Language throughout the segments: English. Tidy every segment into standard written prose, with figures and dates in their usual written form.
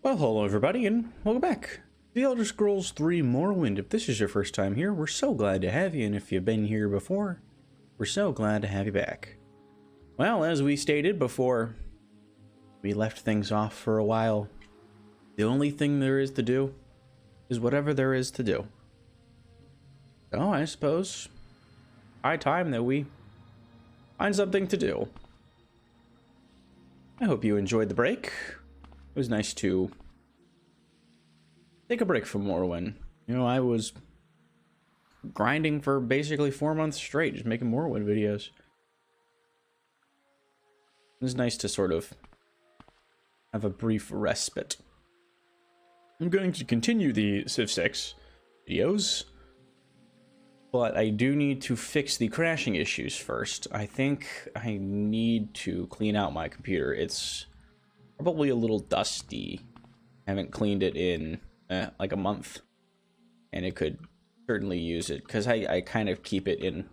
Well, hello everybody, and welcome back to The Elder Scrolls 3 Morrowind. If this is your first time here, we're so glad to have you, and if you've been here before, we're so glad to have you back. Well, as we stated before, we left things off for a while. The only thing there is to do is whatever there is to do. So, I suppose, high time that we find something to do. I hope you enjoyed the break. It was nice to take a break from Morrowind. You know, I was grinding for basically 4 months straight, just making Morrowind videos. It was nice to sort of have a brief respite. I'm going to continue the Civ 6 videos, but I do need to fix the crashing issues first. I think I need to clean out my computer. It's probably a little dusty. I haven't cleaned it in like a month, and it could certainly use it because I kind of keep it in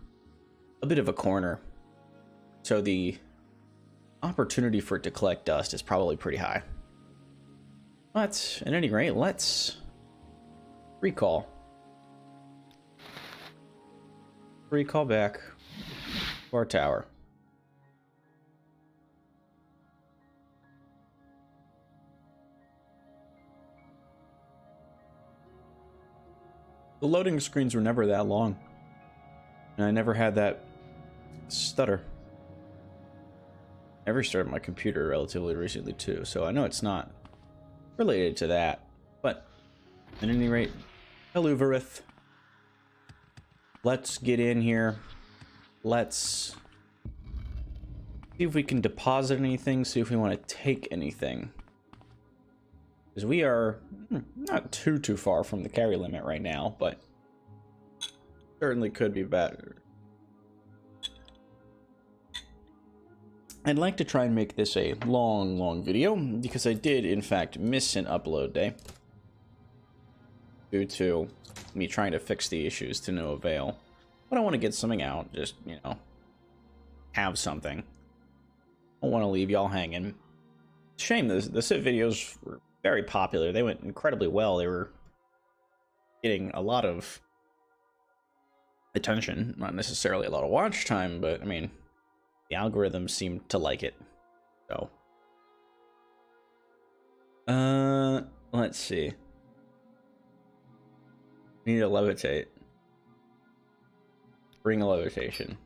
a bit of a corner, so the opportunity for it to collect dust is probably pretty high. But at any rate, let's recall back to our tower. The loading screens were never that long, and I never had that stutter. I restarted my computer relatively recently too, so I know it's not related to that. But at any rate, hello Varith. Let's get in here. Let's see if we can deposit anything, see if we want to take anything. Because we are not too far from the carry limit right now, but certainly could be better. I'd like to try and make this a long video, because I did in fact miss an upload day due to me trying to fix the issues to no avail. But I want to get something out, just, you know, have something. I don't want to leave y'all hanging. Shame, the Civ videos were very popular. They went incredibly well. They were getting a lot of attention, not necessarily a lot of watch time, but I mean, the algorithm seemed to like it. So, let's see. We need to levitate. Bring a levitation.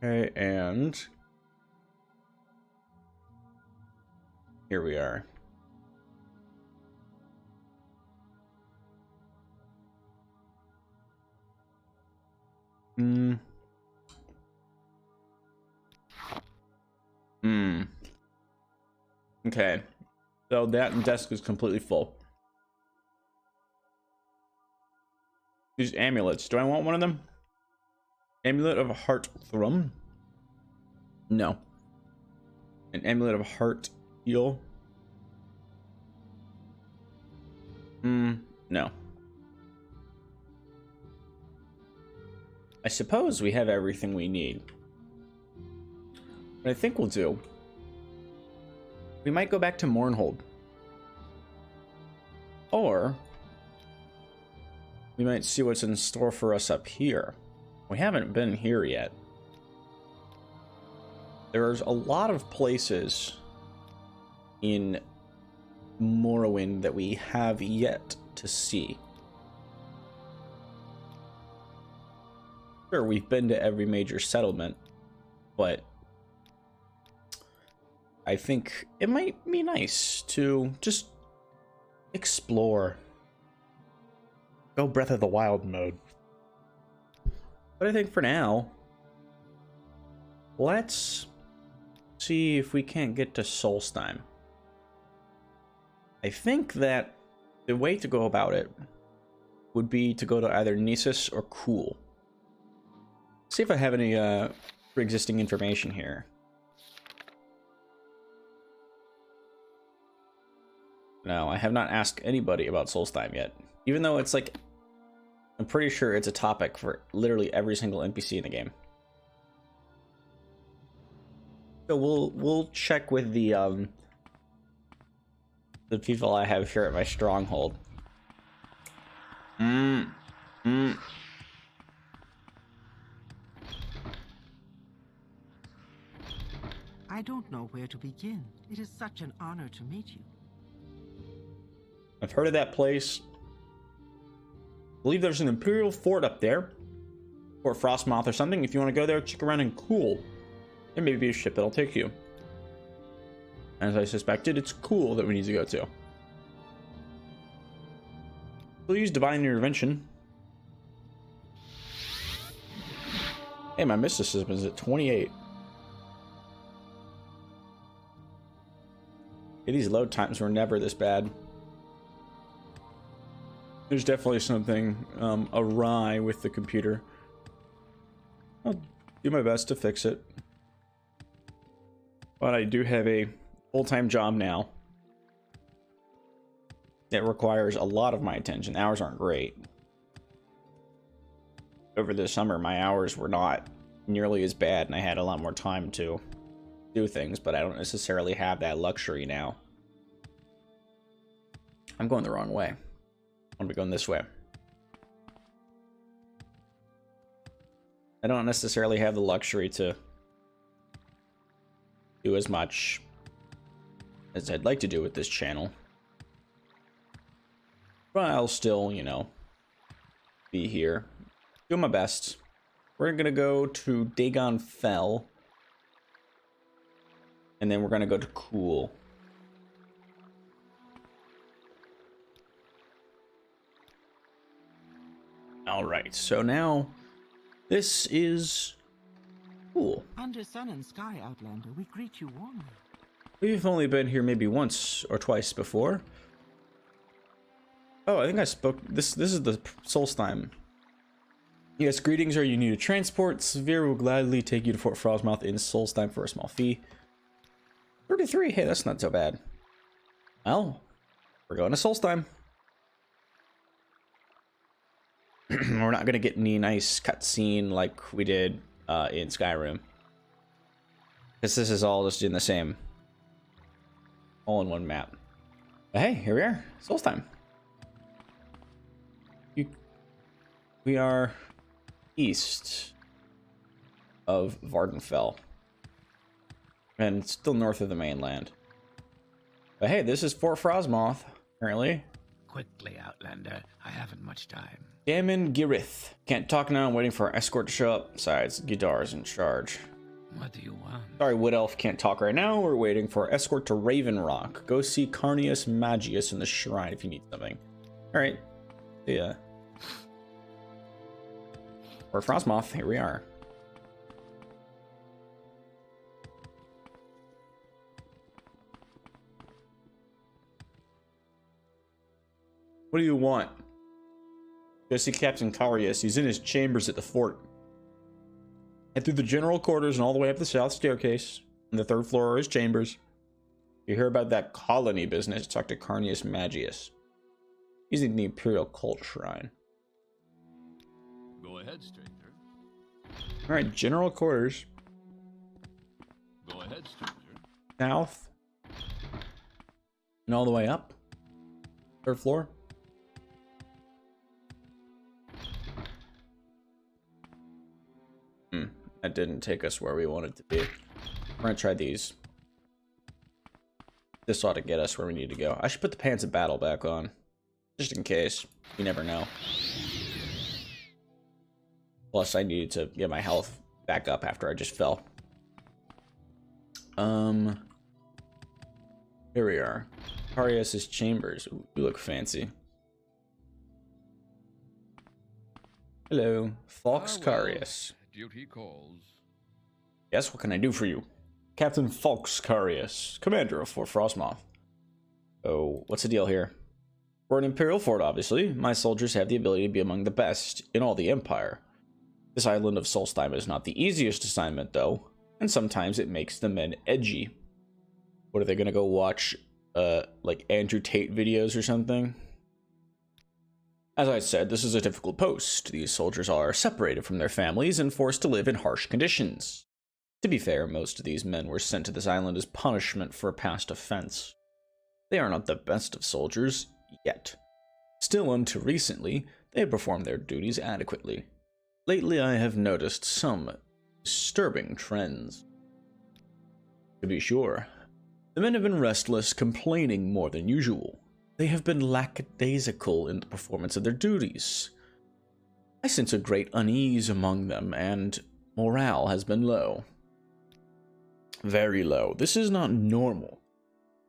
Okay, and here we are. Okay, so that desk is completely full. These amulets, do I want one of them? Amulet of Heart Thrum? No. An amulet of Heart Heal? No. I suppose we have everything we need. What I think we'll do, we might go back to Mournhold. Or we might see what's in store for us up here. We haven't been here yet. There's a lot of places in Morrowind that we have yet to see. Sure, we've been to every major settlement, but I think it might be nice to just explore. Go Breath of the Wild mode. But I think for now, let's see if we can't get to Solstheim. I think that the way to go about it would be to go to either Nisus or Kuhl. See if I have any pre-existing information here. No, I have not asked anybody about Solstheim yet. Even though it's like, I'm pretty sure it's a topic for literally every single NPC in the game. So we'll check with the people I have here at my stronghold. I don't know where to begin. It is such an honor to meet you. I've heard of that place. I believe there's an Imperial fort up there. Fort Frostmoth or something. If you want to go there, check around and cool. There may be a ship that'll take you. As I suspected, it's cool that we need to go to. We'll use Divine Intervention. Hey, my mysticism is at 28. Hey, these load times were never this bad. There's definitely something awry with the computer. I'll do my best to fix it. But I do have a full-time job now that requires a lot of my attention. Hours aren't great. Over the summer, my hours were not nearly as bad, and I had a lot more time to do things, but I don't necessarily have that luxury now. I'm going the wrong way. I'm gonna be going this way. I don't necessarily have the luxury to do as much as I'd like to do with this channel. But I'll still, you know, be here. Do my best. We're gonna go to Dagon Fell. And then we're gonna go to Cool. Alright, so now this is Cool. Under sun and sky, Outlander, we greet you warmly. We've only been here maybe once or twice before. Oh, I think I spoke. This is the Solstheim. Yes, greetings are you need to transport. Severe will gladly take you to Fort Frostmoth in Solstheim for a small fee. 33. Hey, that's not so bad. Well, we're going to Solstheim. We're not going to get any nice cutscene like we did in Skyrim. Because this is all just in the same. All in one map. But hey, here we are. Solstheim. We are east of Vardenfell. And still north of the mainland. But hey, this is Fort Frostmoth, apparently. Quickly, Outlander. I haven't much time. Daemon Girith. Can't talk now, I'm waiting for our escort to show up. Besides, Gidar's in charge. What do you want? Sorry, Wood Elf can't talk right now. We're waiting for our escort to Raven Rock. Go see Carnius Magius in the shrine if you need something. Alright. Yeah. Fort Frostmoth, here we are. What do you want? Go see Captain Carius. He's in his chambers at the fort. Head through the general quarters and all the way up the south staircase. On the third floor are his chambers. If you hear about that colony business, talk to Carnius Magius. He's in the Imperial Cult Shrine. Go ahead, stranger. Alright, general quarters. Go ahead, stranger. South. And all the way up. Third floor. That didn't take us where we wanted to be. We're gonna try these. This ought to get us where we need to go. I should put the Pants of Battle back on. Just in case. You never know. Plus, I needed to get my health back up after I just fell. Here we are. Carius' chambers. Ooh, you look fancy. Hello. Falx Carius. Duty calls. Yes, what can I do for you? Captain Falx Carius, commander of Fort Frostmoth. Oh, what's the deal here? We're an Imperial fort, obviously. My soldiers have the ability to be among the best in all the Empire. This island of Solstheim is not the easiest assignment, though, and sometimes it makes the men edgy. What, are they gonna go watch, like Andrew Tate videos or something? As I said, this is a difficult post. These soldiers are separated from their families and forced to live in harsh conditions. To be fair, most of these men were sent to this island as punishment for a past offense. They are not the best of soldiers, yet. Still, until recently, they had performed their duties adequately. Lately, I have noticed some disturbing trends. To be sure, the men have been restless, complaining more than usual. They have been lackadaisical in the performance of their duties. I sense a great unease among them, and morale has been low. Very low. This is not normal.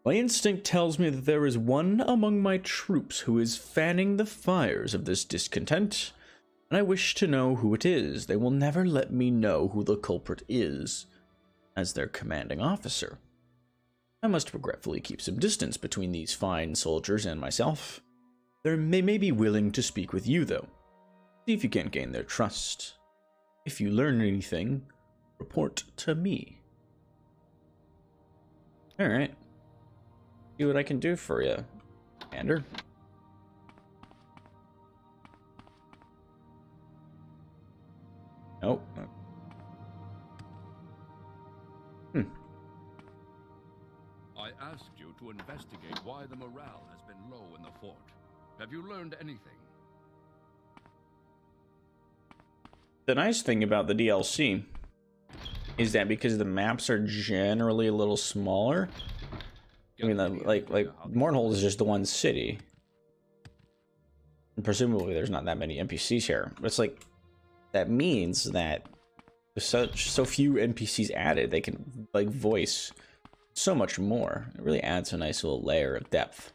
My instinct tells me that there is one among my troops who is fanning the fires of this discontent, and I wish to know who it is. They will never let me know who the culprit is, as their commanding officer. I must regretfully keep some distance between these fine soldiers and myself. They may be willing to speak with you, though. See if you can't gain their trust. If you learn anything, report to me. Alright. See what I can do for you, Commander. Nope. I asked you to investigate why the morale has been low in the fort. Have you learned anything? The nice thing about the DLC is that because the maps are generally a little smaller, I mean, like Morrowind is just the one city, and presumably there's not that many NPCs here. But it's like that means that there's so few NPCs added, they can like voice so much more. It really adds a nice little layer of depth.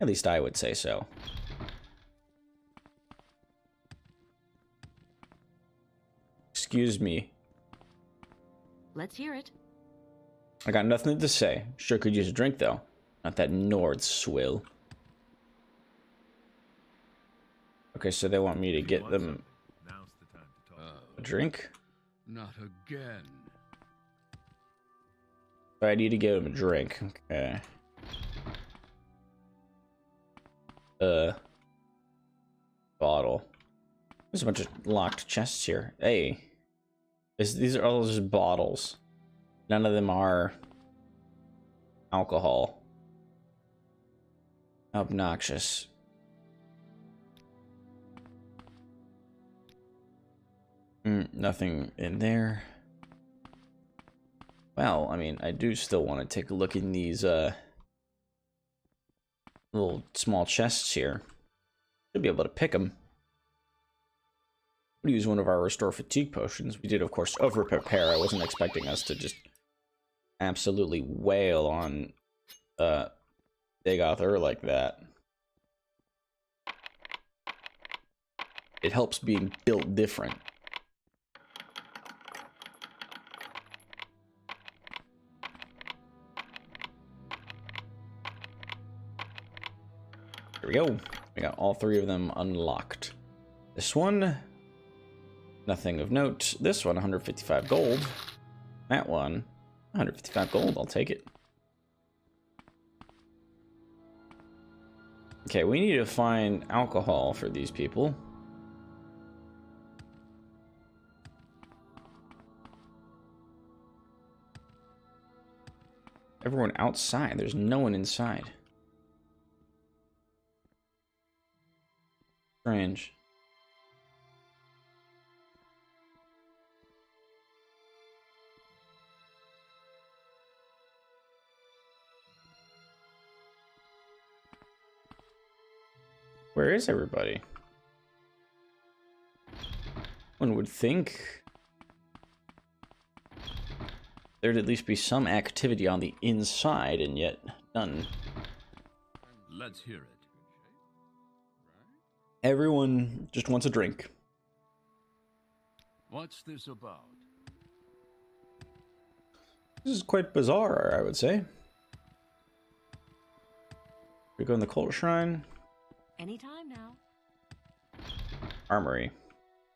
At least I would say so. Excuse me. Let's hear it. I got nothing to say. Sure could use a drink, though. Not that Nord swill. Okay, so they want me to get them a drink? Not again. I need to give them a drink. Okay. Bottle. There's a bunch of locked chests here. Hey. These are all just bottles. None of them are alcohol. Obnoxious. Nothing in there. Well, I mean, I do still want to take a look in these little small chests here. Should be able to pick them. We'll use one of our restore fatigue potions. We did, of course, over prepare. I wasn't expecting us to just absolutely wail on Dagoth like that. It helps being built different. Here we go. We got all three of them unlocked. This one, nothing of note. This one, 155 gold. That one, 155 gold. I'll take it. Okay, we need to find alcohol for these people. Everyone outside. There's no one inside. Strange. Where is everybody? One would think there'd at least be some activity on the inside, and yet none. Let's hear it. Everyone just wants a drink. What's this about? This is quite bizarre, I would say. We go in the cult shrine. Anytime now. Armory.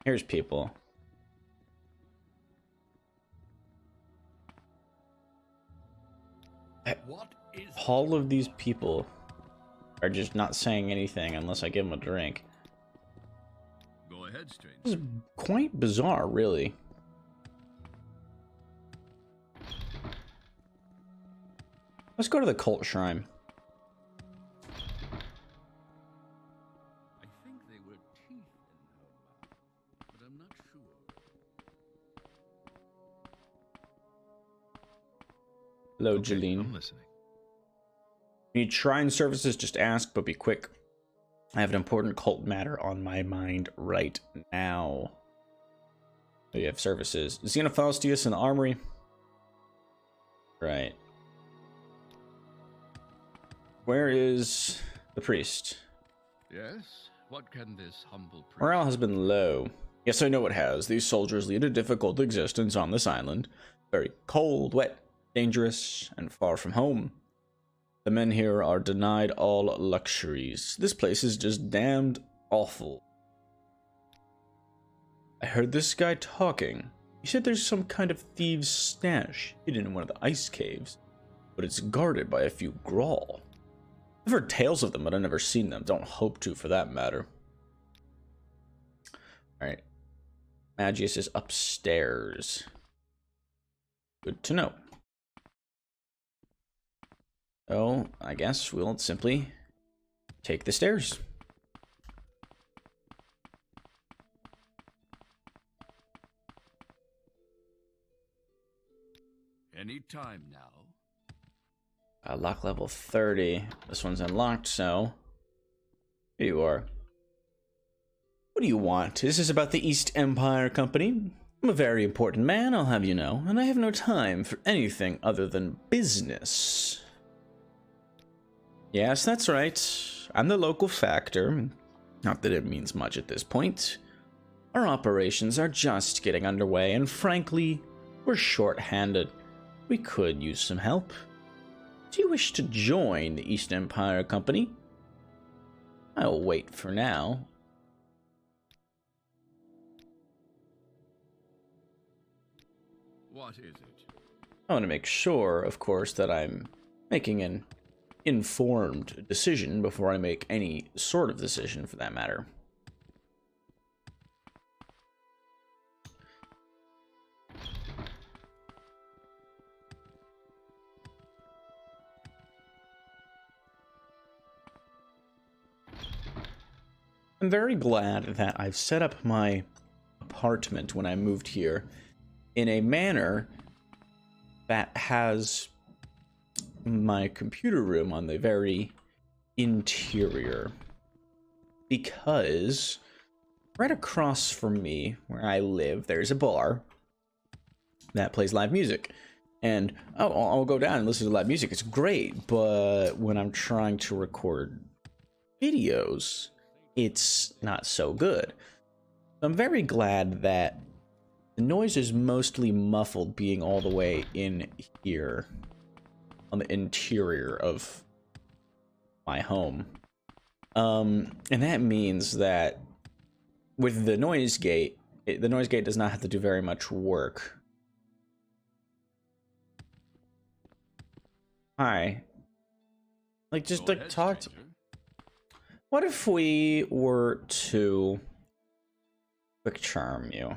Here's people. What is All of these people are just not saying anything unless I give them a drink. Go ahead, stranger. This is quite bizarre, really. Let's go to the cult shrine. I think they were teeth in her mouth, but I'm not sure. Hello, Okay, Jeline. I'm listening. Need shrine services, just ask, but be quick. I have an important cult matter on my mind right now. So you have services. Xenophaustus in the armory. Right. Where is the priest? Yes? What can this humble priest... Morale has been low. Yes, I know it has. These soldiers lead a difficult existence on this island. Very cold, wet, dangerous, and far from home. The men here are denied all luxuries. This place is just damned awful. I heard this guy talking. He said there's some kind of thieves' stash hidden in one of the ice caves, but it's guarded by a few Grawl. I've heard tales of them, but I've never seen them. Don't hope to, for that matter. Alright. Magius is upstairs. Good to know. So, I guess we'll simply take the stairs. Any time now. Lock level 30. This one's unlocked, so... Here you are. What do you want? This is about the East Empire Company. I'm a very important man, I'll have you know, and I have no time for anything other than business. Yes, that's right. I'm the local factor. Not that it means much at this point. Our operations are just getting underway, and frankly, we're short-handed. We could use some help. Do you wish to join the East Empire Company? I'll wait for now. What is it? I want to make sure, of course, that I'm making an informed decision before I make any sort of decision, for that matter. I'm very glad that I've set up my apartment when I moved here in a manner that has my computer room on the very interior, because right across from me where I live there's a bar that plays live music, and I'll go down and listen to live music. It's great, but when I'm trying to record videos, it's not so good. I'm very glad that the noise is mostly muffled, being all the way in here on the interior of my home. And that means that with the noise gate, the noise gate does not have to do very much work. Hi. Like, just like talk to... What if we were to quick charm you?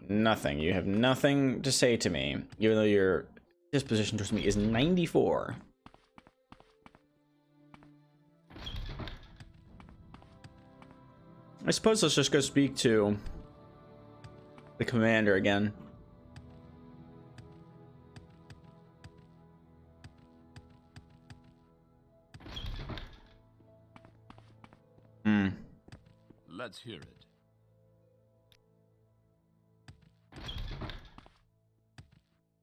Nothing. You have nothing to say to me, even though your disposition towards me is 94. I suppose let's just go speak to the commander again. Let's hear it.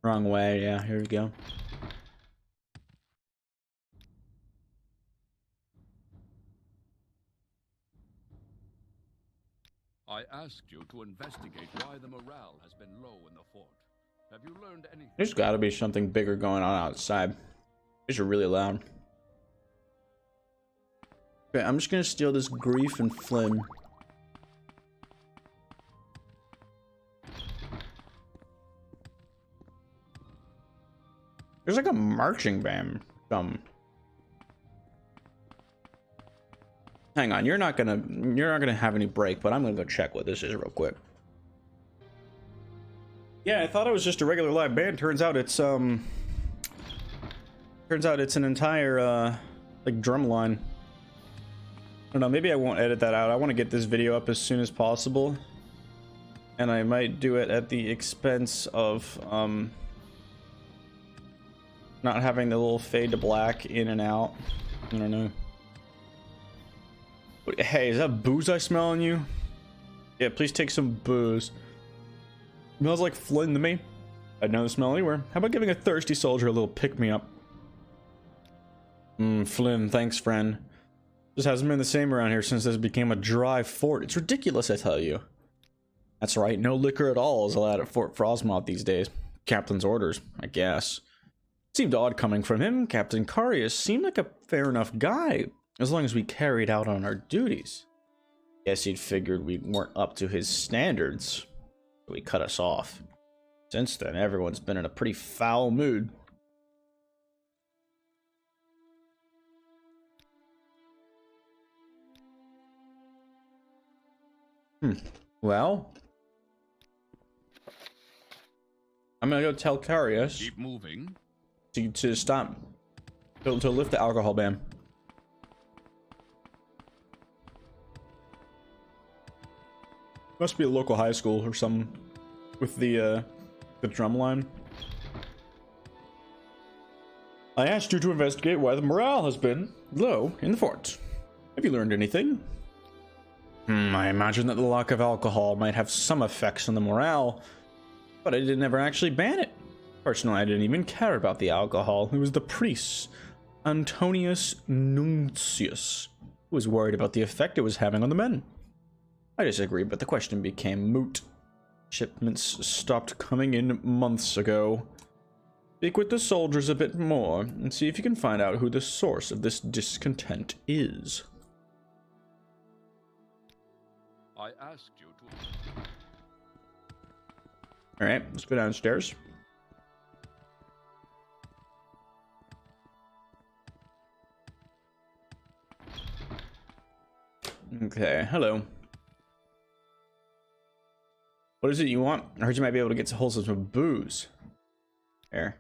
Wrong way, yeah, here we go. I asked you to investigate why the morale has been low in the fort. Have you learned anything? There's gotta be something bigger going on outside. These are really loud. Okay, I'm just gonna steal this grief and phlegm. There's like a marching band. Hang on, you're not gonna have any break, but I'm gonna go check what this is real quick. Yeah, I thought it was just a regular live band. Turns out it's an entire like drum line. I don't know, maybe I won't edit that out. I want to get this video up as soon as possible. And I might do it at the expense of not having the little fade to black in and out. I don't know. Hey, is that booze I smell on you? Yeah, please take some booze. Smells like Flynn to me. I'd know the smell anywhere. How about giving a thirsty soldier a little pick-me-up? Flynn, thanks, friend. Just hasn't been the same around here since this became a dry fort. It's ridiculous, I tell you. That's right, no liquor at all is allowed at Fort Frostmouth these days. Captain's orders, I guess. Seemed odd coming from him. Captain Carius seemed like a fair enough guy, as long as we carried out on our duties. Guess he'd figured we weren't up to his standards. So he cut us off. Since then, everyone's been in a pretty foul mood. Well, I'm gonna go tell Carius Keep moving. to stop, to lift the alcohol ban. Must be a local high school or something with the drum line. I asked you to investigate why the morale has been low in the fort. Have you learned anything? I imagine that the lack of alcohol might have some effects on the morale, but I didn't ever actually ban it. Personally, I didn't even care about the alcohol. It was the priest, Antonius Nuncius, who was worried about the effect it was having on the men. I disagreed, but the question became moot. Shipments stopped coming in months ago. Speak with the soldiers a bit more and see if you can find out who the source of this discontent is. I asked you to... Alright, let's go downstairs. Okay, hello. What is it you want? I heard you might be able to get a hold of some booze. There.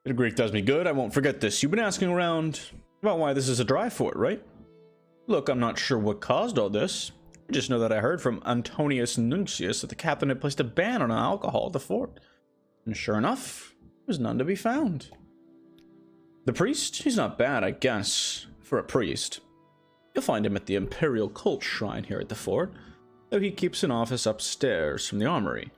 Bit of Greek does me good. I won't forget this. You've been asking around about why this is a dry fort, right? Look, I'm not sure what caused all this. I just know that I heard from Antonius Nuncius that the captain had placed a ban on alcohol at the fort. And sure enough, there was none to be found. The priest? He's not bad, I guess, for a priest. You'll find him at the Imperial Cult Shrine here at the fort, though he keeps an office upstairs from the armory.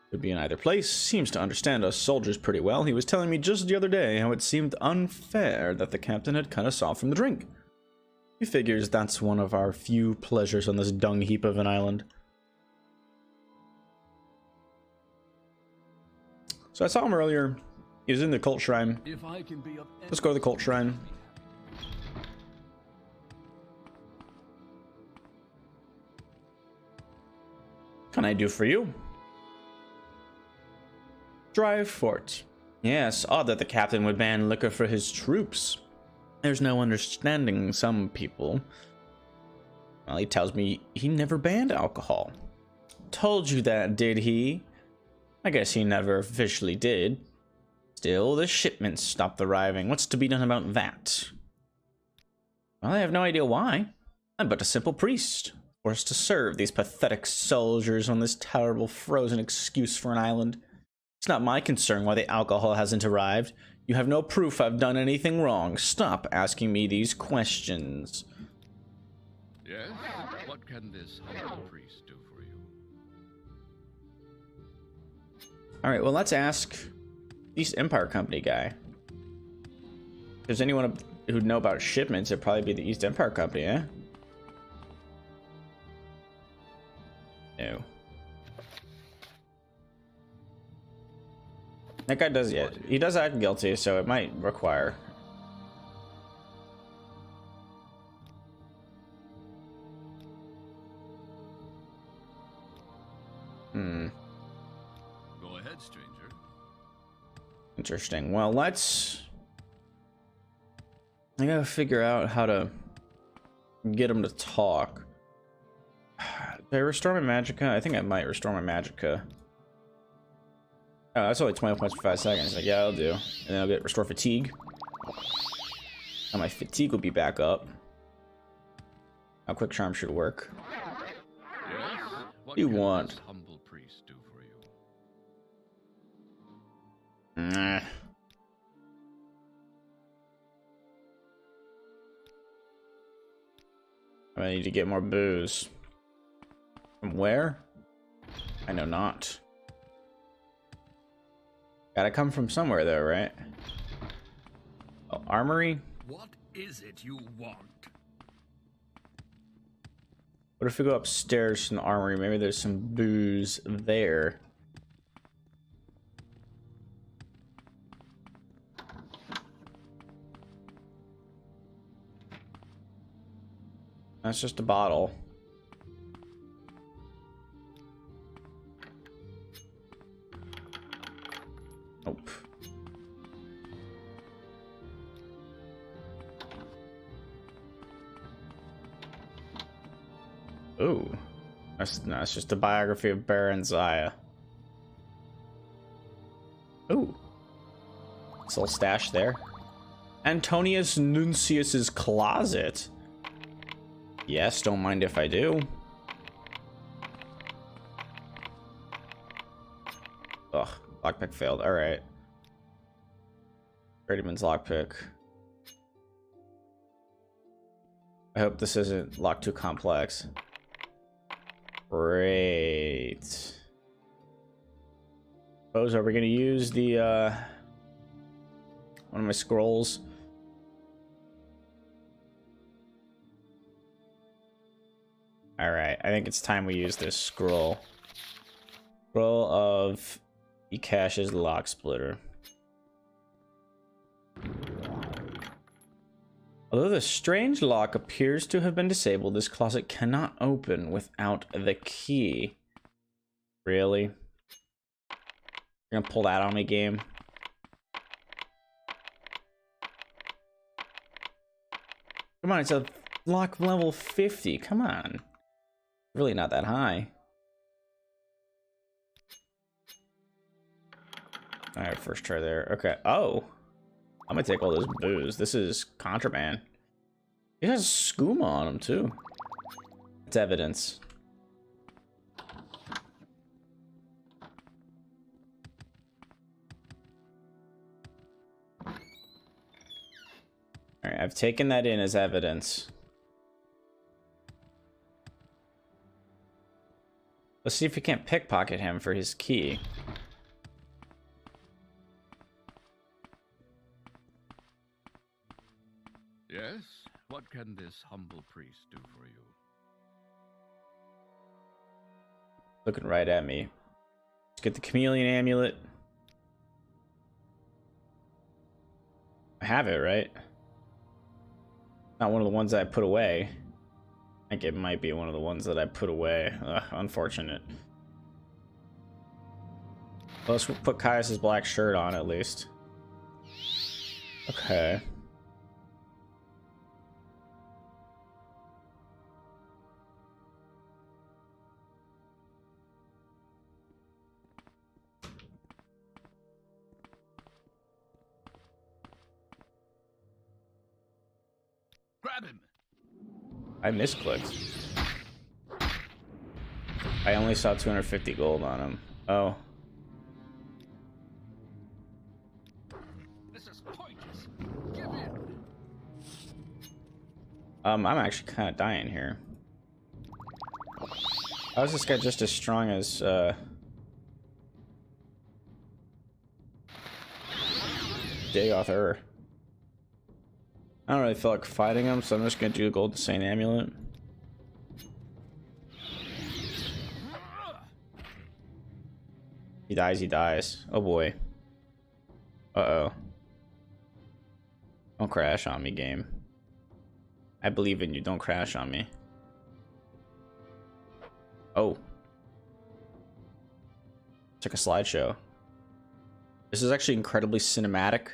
Could be in either place. Seems to understand us soldiers pretty well. He was telling me just the other day how it seemed unfair that the captain had cut us off from the drink. He figures that's one of our few pleasures on this dung heap of an island. So I saw him earlier. He was in the cult shrine. If I can be of Let's go to the cult shrine. What can I do for you? Dry fort. Yes, odd that the captain would ban liquor for his troops. There's no understanding some people. Well, he tells me he never banned alcohol. Told you that, did he? I guess he never officially did. Still, the shipments stopped arriving. What's to be done about that? Well, I have no idea why. I'm but a simple priest, forced to serve these pathetic soldiers on this terrible frozen excuse for an island. It's not my concern why the alcohol hasn't arrived. You have no proof I've done anything wrong. Stop asking me these questions. Yes? What can this humble priest do for you? Alright, well, let's ask East Empire Company guy. If there's anyone who'd know about shipments, it'd probably be the East Empire Company, eh? No. That guy does, yeah, he does act guilty, so it might require. Go ahead, stranger. Interesting. Well, I gotta figure out how to get him to talk. Did I restore my magicka? I think I might restore my magicka. Oh, that's only 20 points for 5 seconds. Like, yeah, I'll do. And then I'll get restore fatigue. And my fatigue will be back up. Now quick charm should work. Yes? What You can want? this humble priest do for you? Nah. I need to get more booze. From where? I know not. Gotta come from somewhere though, right? Oh, armory? What is it you want? What if we go upstairs to the armory? Maybe there's some booze there. That's just a bottle. Nope. Ooh. That's just a biography of Baron Zaya. Ooh. It's all stashed there. Antonius Nuncius's closet. Yes, don't mind if I do. Ugh, lockpick failed. Alright. Bradyman's lockpick. I hope this isn't locked too complex. Great. Suppose, are we gonna use the one of my scrolls? Alright, I think it's time we use this scroll. Scroll of Ekash's lock splitter. Although the strange lock appears to have been disabled, this closet cannot open without the key. Really? You're gonna pull that on me, game? Come on, it's a lock level 50. Come on. Really not that high. Alright, first try there. Okay. Oh. I'm gonna take all this booze. This is contraband. It has skooma on him, too. It's evidence. Alright, I've taken that in as evidence. Let's see if we can't pickpocket him for his key. Yes? What can this humble priest do for you? Looking right at me. Let's get the chameleon amulet. I have it, right? Not one of the ones that I put away. I think it might be one of the ones that I put away. Ugh, unfortunate. Well, let's put Caius's black shirt on at least. Okay. Grab him! I misclicked. I only saw 250 gold on him. Oh. This is pointless. Give in! I'm actually kind of dying here. How is this guy just as strong as, Dagoth? I don't really feel like fighting him, so I'm just gonna do the Golden Saint Amulet. He dies, he dies. Oh boy. Uh-oh. Don't crash on me, game. I believe in you, don't crash on me. Oh. It's like a slideshow. This is actually incredibly cinematic.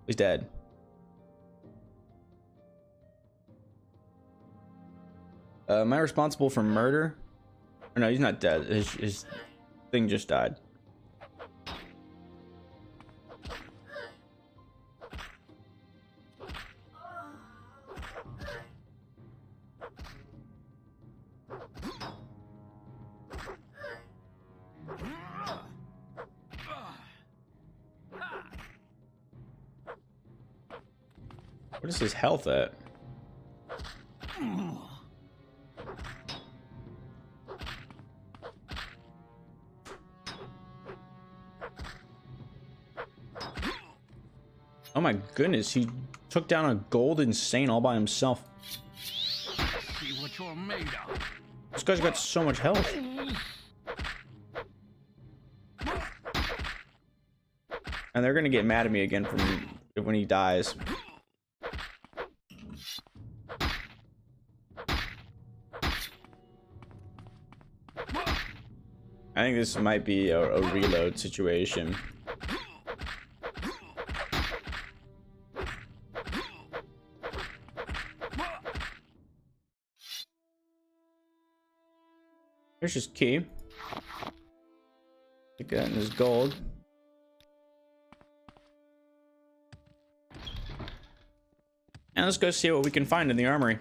He's dead. Am I responsible for murder? Or no, he's not dead. His thing just died. What is his health at? Oh my goodness, he took down a gold insane all by himself. See what you're made of. This guy's got so much health. And they're gonna get mad at me again from when he dies. I think this might be a reload situation. Here's his key. Stick that in his gold. And let's go see what we can find in the armory.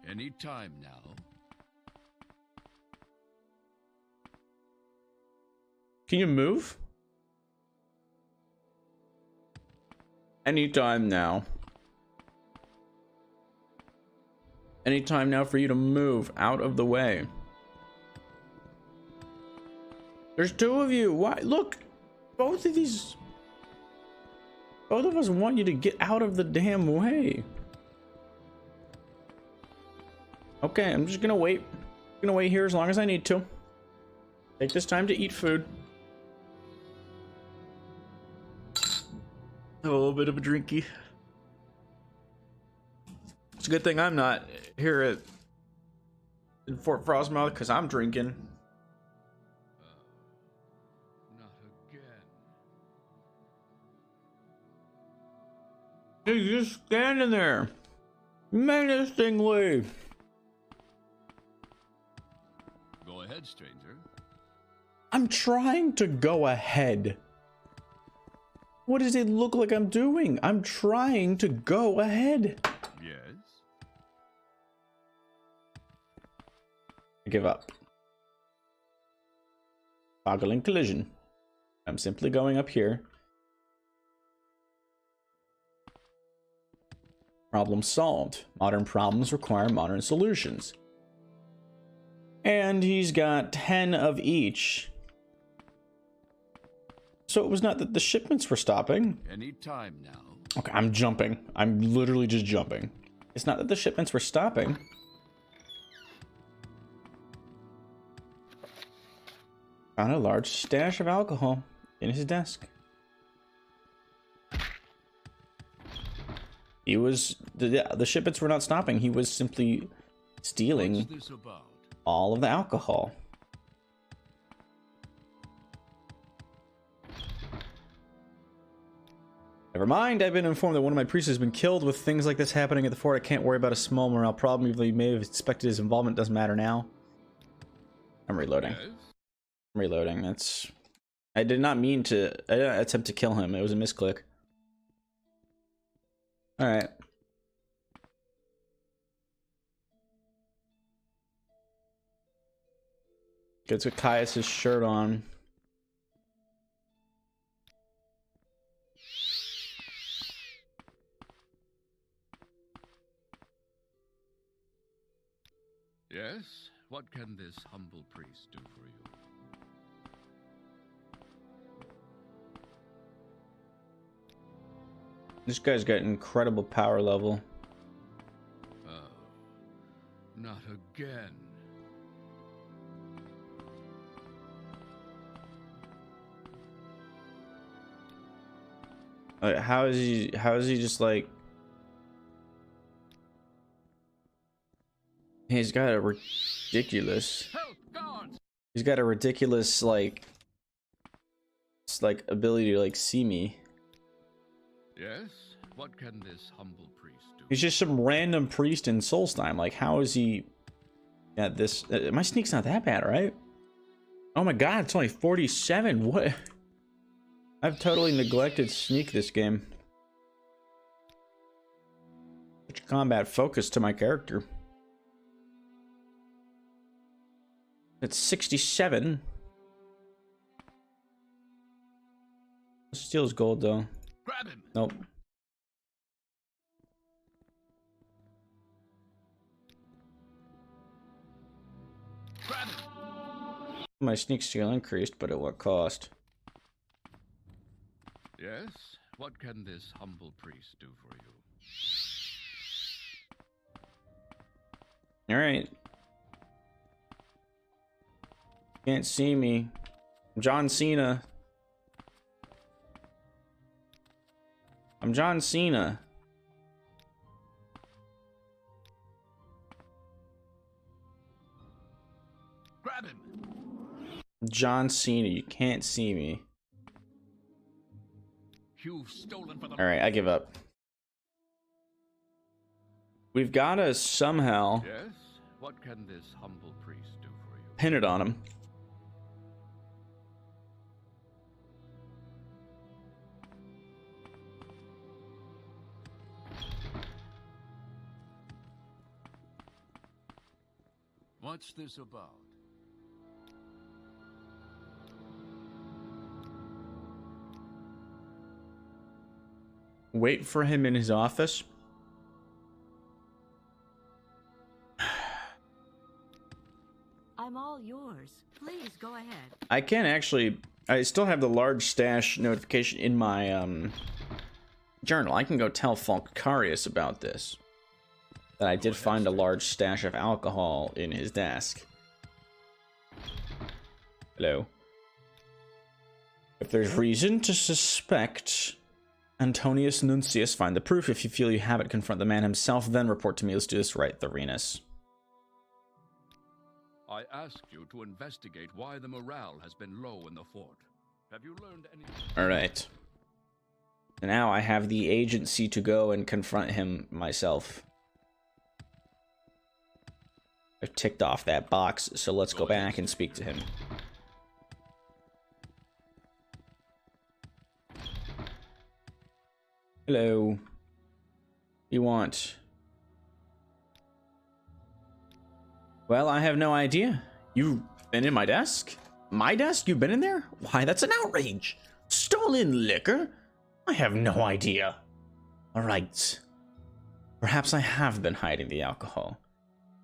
Any time now. Can you move? Anytime now. Anytime now for you to move out of the way. There's two of you. Why? Look, both of these. Both of us want you to get out of the damn way. Okay, I'm just gonna wait. I'm gonna wait here as long as I need to. Take this time to eat food. Have a little bit of a drinky. It's a good thing I'm not here in Fort Frostmouth because I'm drinking. Not again. He's just standing there. Menacingly. Go ahead, stranger. I'm trying to go ahead. What does it look like I'm doing? I'm trying to go ahead. Yes. I give up. Boggling collision. I'm simply going up here. Problem solved. Modern problems require modern solutions. And he's got 10 of each. So it was not that the shipments were stopping. Any time now. Okay, I'm jumping. I'm literally just jumping. It's not that the shipments were stopping. Found a large stash of alcohol in his desk. He was... The shipments were not stopping. He was simply stealing What's this about? all of the alcohol. Never mind, I've been informed that one of my priests has been killed. With things like this happening at the fort, I can't worry about a small morale problem, even though you may have expected his involvement. Doesn't matter now. I'm reloading. Yes. I'm reloading. That's... I did not mean to... I didn't attempt to kill him. It was a misclick. Alright. Gets with Caius' shirt on. Yes? What can this humble priest do for you? This guy's got incredible power level. Oh, not again. How is he just like... He's got a ridiculous... Help, God! He's got a ridiculous, like... It's like ability to like see me. Yes? What can this humble priest do? He's just some random priest in Solstheim. Like, how is he at this? My sneak's not that bad, right? Oh my god, it's only 47. What? I've totally neglected sneak this game. Such combat focus to my character. It's 67. Steals gold though. Grab him! Nope. Grab him! My sneak skill increased, but at what cost? Yes? What can this humble priest do for you? Alright. Can't see me. John Cena. I'm John Cena. Grab him! John Cena, you can't see me. You've stolen for the... Alright, I give up. We've gotta somehow Yes? What can this humble priest do for you? pin it on him. What's this about? Wait for him in his office. I'm all yours. Please go ahead. I can actually... I still have the large stash notification in my journal. I can go tell Falcarius about this. That I did find a large stash of alcohol in his desk. Hello. If there's reason to suspect Antonius Nuncius, find the proof. If you feel you have it, confront the man himself, then report to me. Let's do this right, Therinus. I asked you to investigate why the morale has been low in the fort. Have you learned anything? Alright. Now I have the agency to go and confront him myself. I've ticked off that box, so let's go back and speak to him. Hello. You want? Well, I have no idea. You've been in my desk? My desk? You've been in there? Why, that's an outrage. Stolen liquor? I have no idea. Alright. Perhaps I have been hiding the alcohol.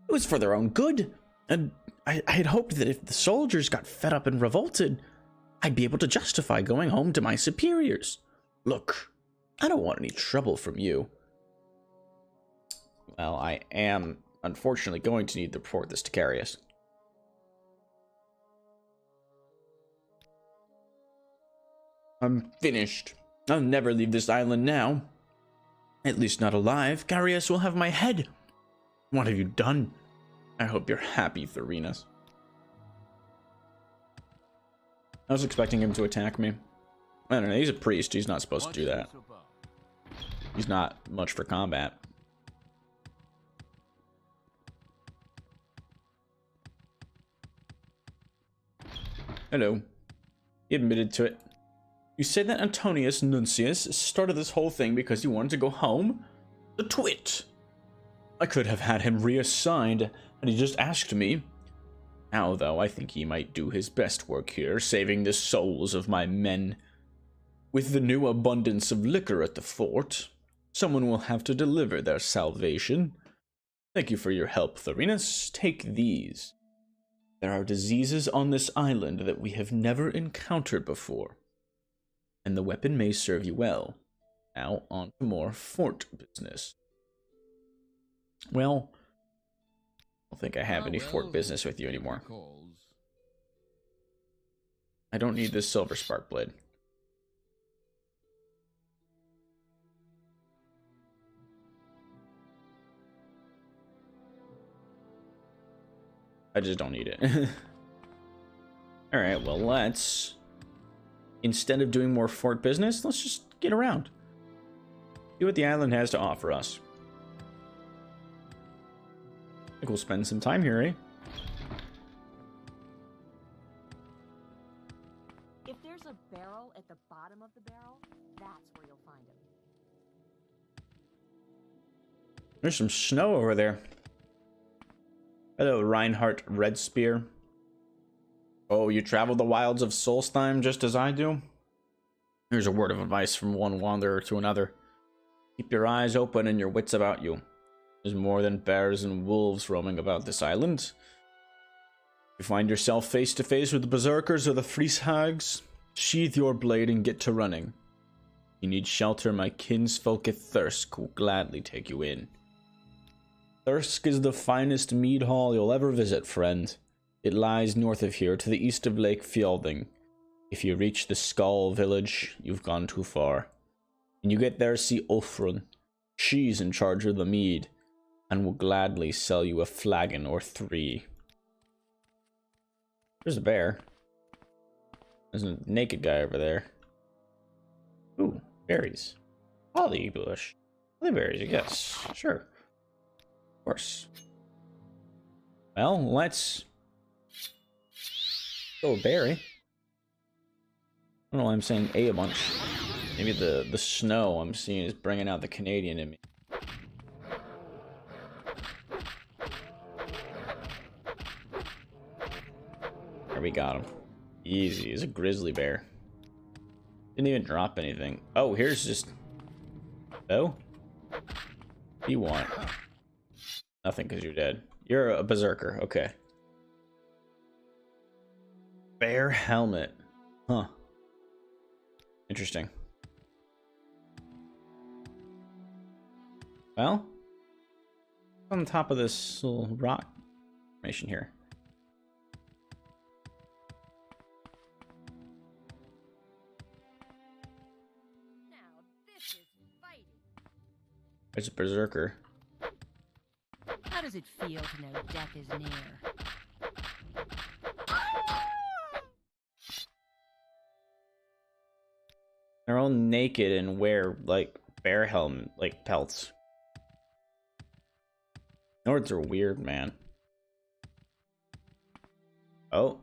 It was for their own good, and I had hoped that if the soldiers got fed up and revolted, I'd be able to justify going home to my superiors. Look, I don't want any trouble from you. Well, I am unfortunately going to need to report this to Carius. I'm finished. I'll never leave this island now. At least not alive. Carius will have my head. What have you done? I hope you're happy, Therinus. I was expecting him to attack me. I don't know, he's a priest. He's not supposed to do that. He's not much for combat. Hello. He admitted to it. You said that Antonius Nuncius started this whole thing because he wanted to go home? The twit! I could have had him reassigned had he just asked me. Now, though, I think he might do his best work here, saving the souls of my men. With the new abundance of liquor at the fort, someone will have to deliver their salvation. Thank you for your help, Therinus. Take these. There are diseases on this island that we have never encountered before, and the weapon may serve you well. Now, on to more fort business. Well, I don't think I have any fort business with you anymore. I don't need this silver spark blade. I just don't need it. Alright, well, let's instead of doing more fort business, let's just get around. See what the island has to offer us. I think we'll spend some time here, eh? If there's a barrel at the bottom of the barrel, that's where you'll find him. There's some snow over there. Hello, Reinhardt Redspear. Oh, you travel the wilds of Solstheim just as I do? Here's a word of advice from one wanderer to another. Keep your eyes open and your wits about you. There's more than bears and wolves roaming about this island. If you find yourself face to face with the berserkers or the Frieshags, sheathe your blade and get to running. If you need shelter, my kinsfolk at Thirsk will gladly take you in. Thirsk is the finest mead hall you'll ever visit, friend. It lies north of here, to the east of Lake Fjelding. If you reach the Skull village, you've gone too far. When you get there, see Ulfrun. She's in charge of the mead, and will gladly sell you a flagon or 3. There's a bear. There's a naked guy over there. Ooh, berries. Holly bush. Holly berries, I guess. Sure. Of course. Well, let's go berry. I don't know why I'm saying a bunch. Maybe the snow I'm seeing is bringing out the Canadian in me. There, we got him. Easy. He's a grizzly bear. Didn't even drop anything. Oh, here's just... Oh? What do you want? Nothing, because you're dead. You're a berserker. Okay. Bear helmet. Huh. Interesting. Well, on top of this little rock formation here. Now this is fighting. There's a berserker. How does it feel to know death is near? They're all naked and wear like bear helmet, like pelts. Nords are weird, man. Oh,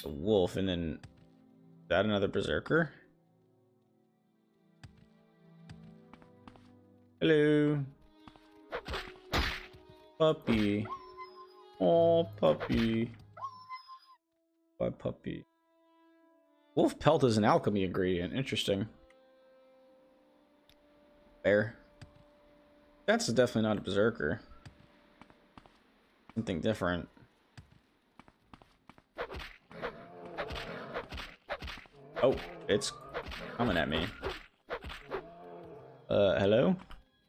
a wolf, and then is that another berserker? Hello, puppy. Oh, puppy. Bye, puppy. Wolf pelt is an alchemy ingredient. Interesting. Bear. That's definitely not a berserker. Something different. Oh, it's coming at me. Hello?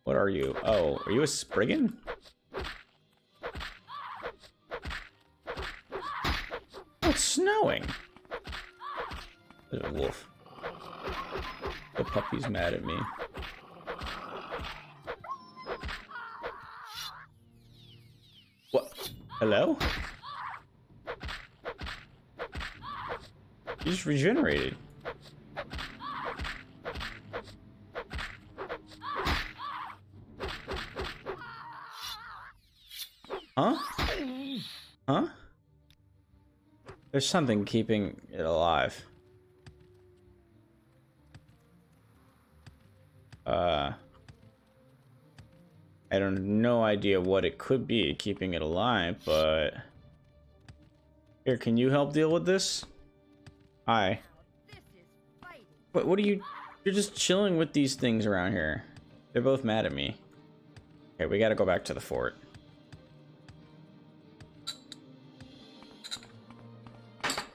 What are you? Oh, are you a Spriggan? Oh, it's snowing. There's a wolf. The puppy's mad at me. What? Hello? You just regenerated. Huh? Huh? There's something keeping it alive. I don't have no idea what it could be keeping it alive, but here, can you help deal with this? Hi. What are you? You're just chilling with these things around here. They're both mad at me. Okay, we gotta go back to the fort.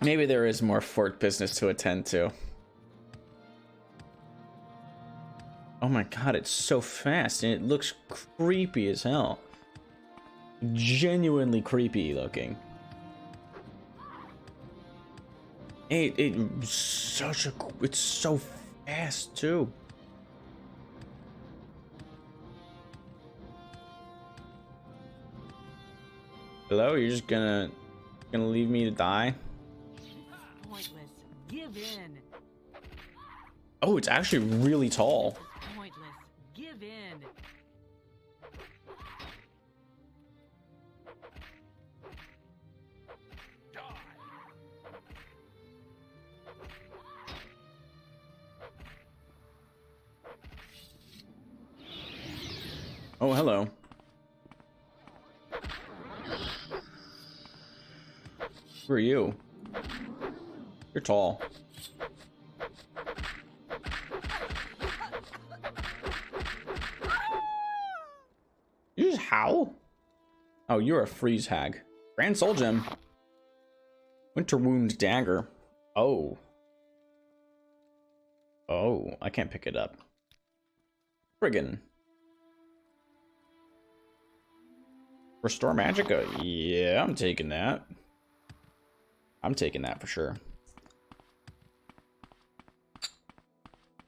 Maybe there is more fort business to attend to. Oh my god, it's so fast and it looks creepy as hell. Genuinely creepy looking. It's so fast too. Hello, you're just gonna leave me to die? Pointless. Give in. Oh, it's actually really tall. Pointless. Give in. Oh, hello. Who are you? You're tall. You just howl? Oh, you're a freeze hag. Grand Soul Gem. Winter Wound Dagger. Oh. Oh, I can't pick it up. Friggin'. Restore Magicka. Yeah, I'm taking that. I'm taking that for sure.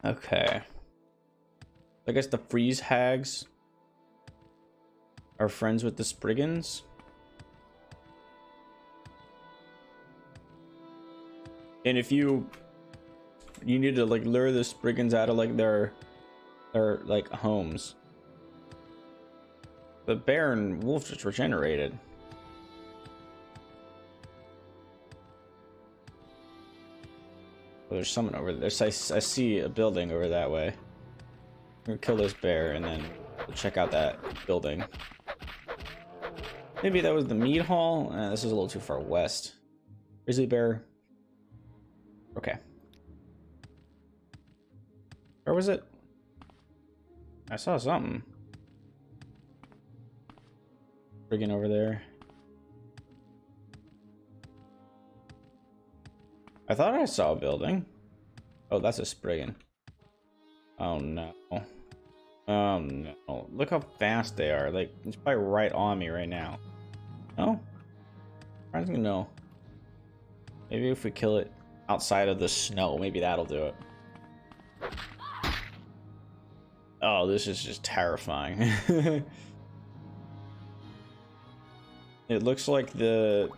Okay. I guess the freeze hags are friends with the Spriggans. And if you need to like lure the Spriggans out of like their like homes. The bear and wolf just regenerated. Oh, there's someone over there. I see a building over that way. I'm gonna kill this bear and then we'll check out that building. Maybe that was the meat hall. This is a little too far west. Grizzly bear. Okay. Where was it? I saw something. Friggin' over there. I thought I saw a building. Oh, that's a Spriggan. Oh no. Oh no. Look how fast they are. Like, it's probably right on me right now. No? I don't know. Maybe if we kill it outside of the snow, maybe that'll do it. Oh, this is just terrifying. It looks like it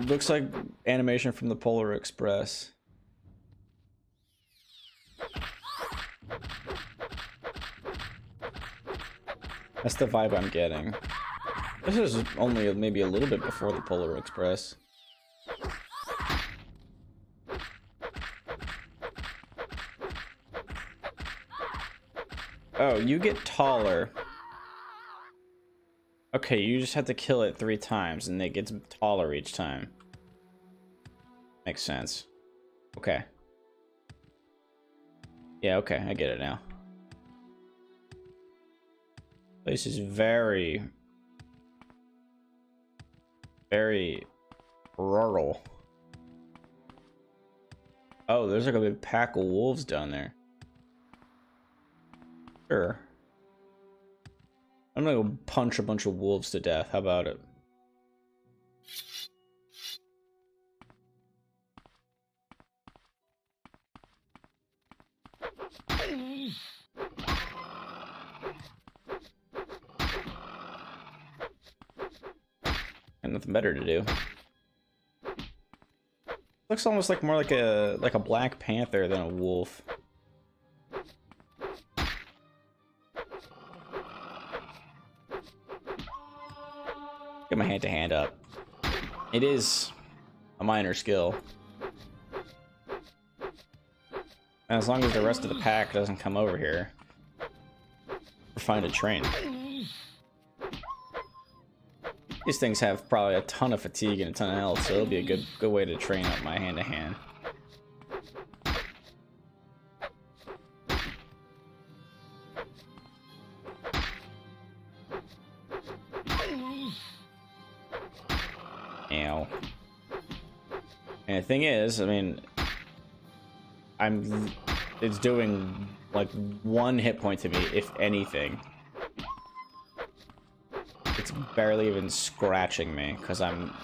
looks like animation from the Polar Express. That's the vibe I'm getting. This is only maybe a little bit before the Polar Express. Oh, you get taller. Okay, you just have to kill it 3 times and it gets taller each time. Makes sense. Okay. Yeah, okay, I get it now. Place is very rural. Oh, there's like a big pack of wolves down there. Sure. I'm gonna go punch a bunch of wolves to death. How about it? Got nothing better to do. Looks almost like more like a Black Panther than a wolf. Get my hand-to-hand up. It is a minor skill. And as long as the rest of the pack doesn't come over here, we're fine to train. These things have probably a ton of fatigue and a ton of health, so it'll be a good way to train up my hand-to-hand. Ow. And the thing is, I mean, it's doing like 1 hit point to me, if anything. It's barely even scratching me, because I'm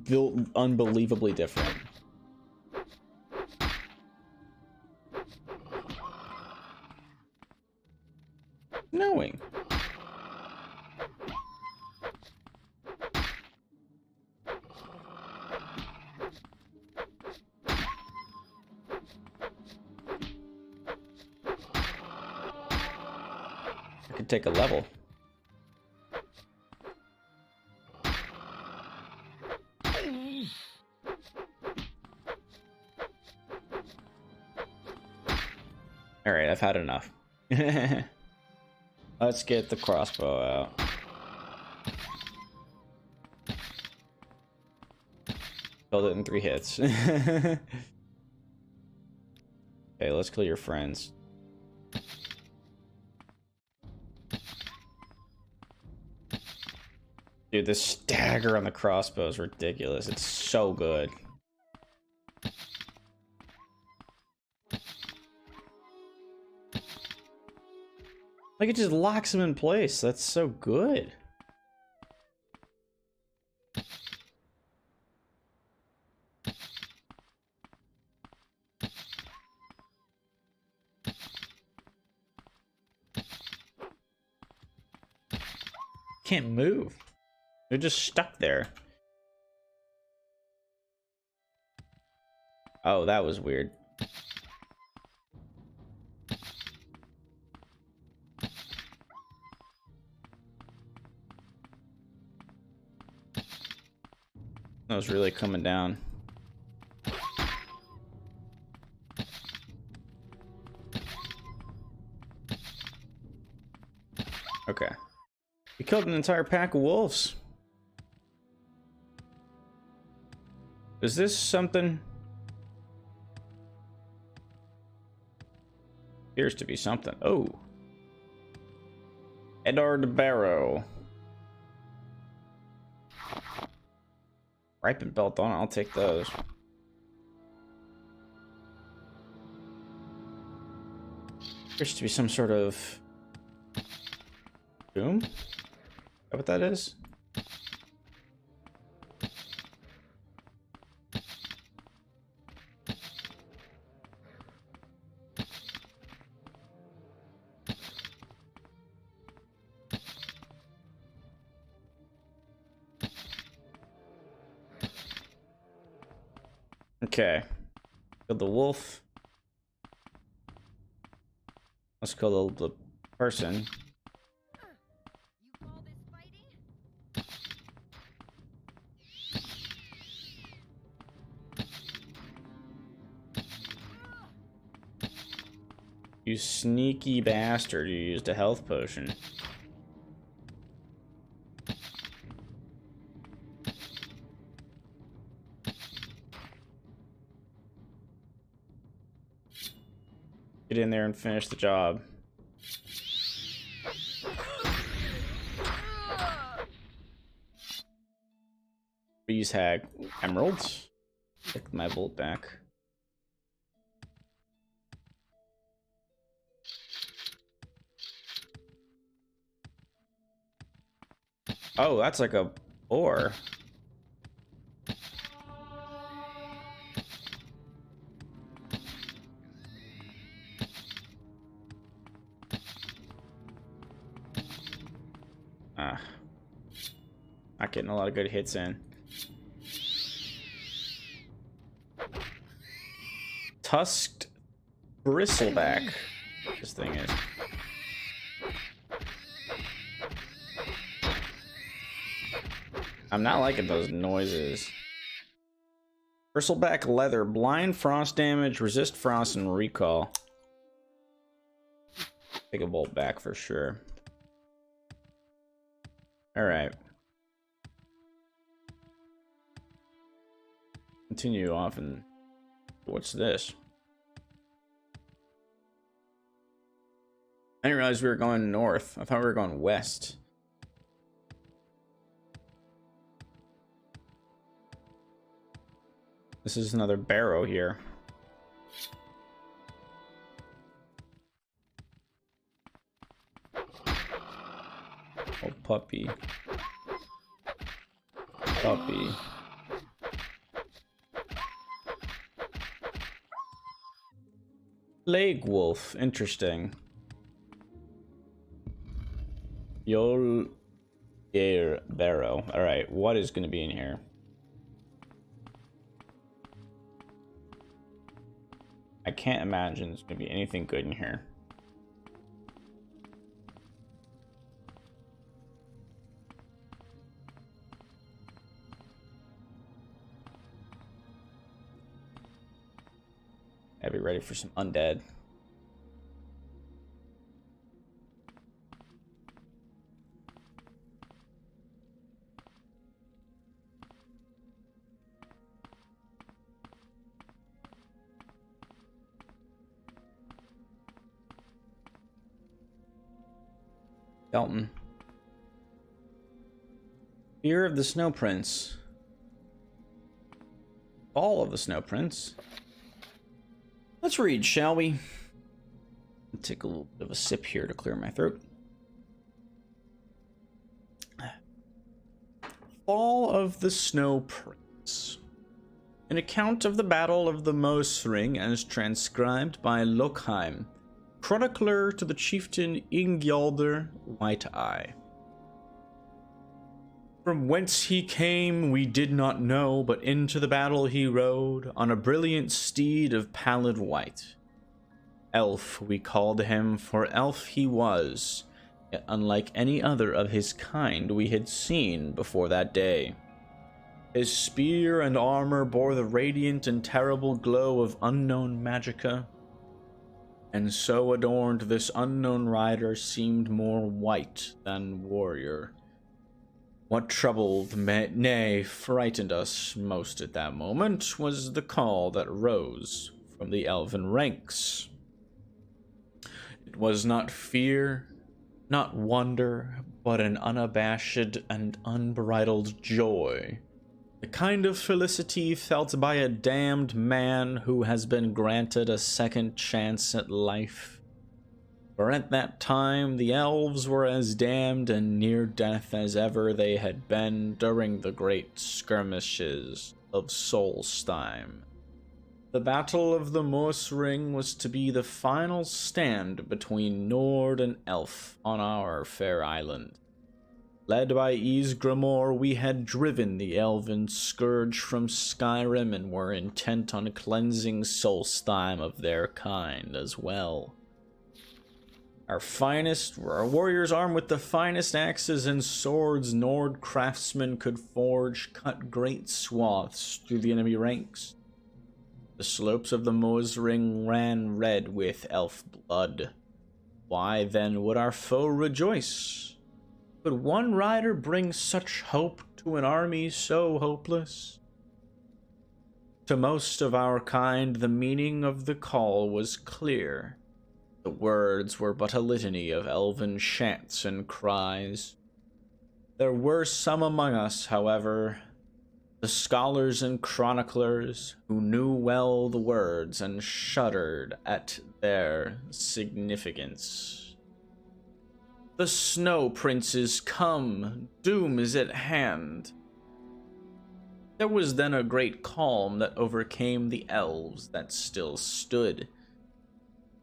built unbelievably different. Knowing. could take a level. Alright, I've had enough. Let's get the crossbow out. Killed it in 3 hits. Okay, let's kill your friends. Dude, this stagger on the crossbow is ridiculous. It's so good. Like, it just locks him in place. That's so good. Can't move. They're just stuck there. Oh, that was weird. That was really coming down. Okay. We killed an entire pack of wolves. Is this something? Appears to be something. Oh. Edard Barrow. Ripened belt on, I'll take those. Appears to be some sort of tomb? Is that what that is? Okay. Kill the wolf. Let's kill the person. You call this fighting? You sneaky bastard, you used a health potion. Get in there and finish the job. Freeze hag. Emeralds? Take my bolt back. Oh, that's like a boar. Ah. Not getting a lot of good hits in. Tusked bristleback. This thing is. I'm not liking those noises. Bristleback leather, blind frost damage, resist frost, and recall. Take a bolt back for sure. Alright. Continue off and... What's this? I didn't realize we were going north. I thought we were going west. This is another barrow here. Oh, puppy. Puppy. Plague wolf. Interesting. Yol Air Barrow. Alright, what is going to be in here? I can't imagine there's going to be anything good in here. Gotta be ready for some undead. Dalton. Fear of the Snow Prince. Fall of the Snow Prince. Let's read, shall we? Take a little bit of a sip here to clear my throat. Fall of the Snow Prince. An account of the Battle of the Moosring as transcribed by Lokheim, chronicler to the chieftain Ingjaldr White-Eye. From whence he came we did not know, but into the battle he rode, on a brilliant steed of pallid white. Elf we called him, for elf he was, yet unlike any other of his kind we had seen before that day. His spear and armor bore the radiant and terrible glow of unknown magicka, and so adorned this unknown rider seemed more white than warrior. What troubled, nay, frightened us most at that moment was the call that rose from the elven ranks. It was not fear, not wonder, but an unabashed and unbridled joy. The kind of felicity felt by a damned man who has been granted a second chance at life. For at that time the elves were as damned and near death as ever they had been during the great skirmishes of Solstheim. The Battle of the Moosring was to be the final stand between Nord and Elf on our fair island. Led by Ysgramor, we had driven the elven scourge from Skyrim and were intent on cleansing Solstheim of their kind as well. Our warriors armed with the finest axes and swords Nord craftsmen could forge cut great swaths through the enemy ranks. The slopes of the Moosring ran red with elf blood. Why then would our foe rejoice? Could one rider bring such hope to an army so hopeless? To most of our kind, the meaning of the call was clear. The words were but a litany of elven chants and cries. There were some among us, however, the scholars and chroniclers, who knew well the words and shuddered at their significance. The Snow Prince is come, doom is at hand. There was then a great calm that overcame the elves that still stood.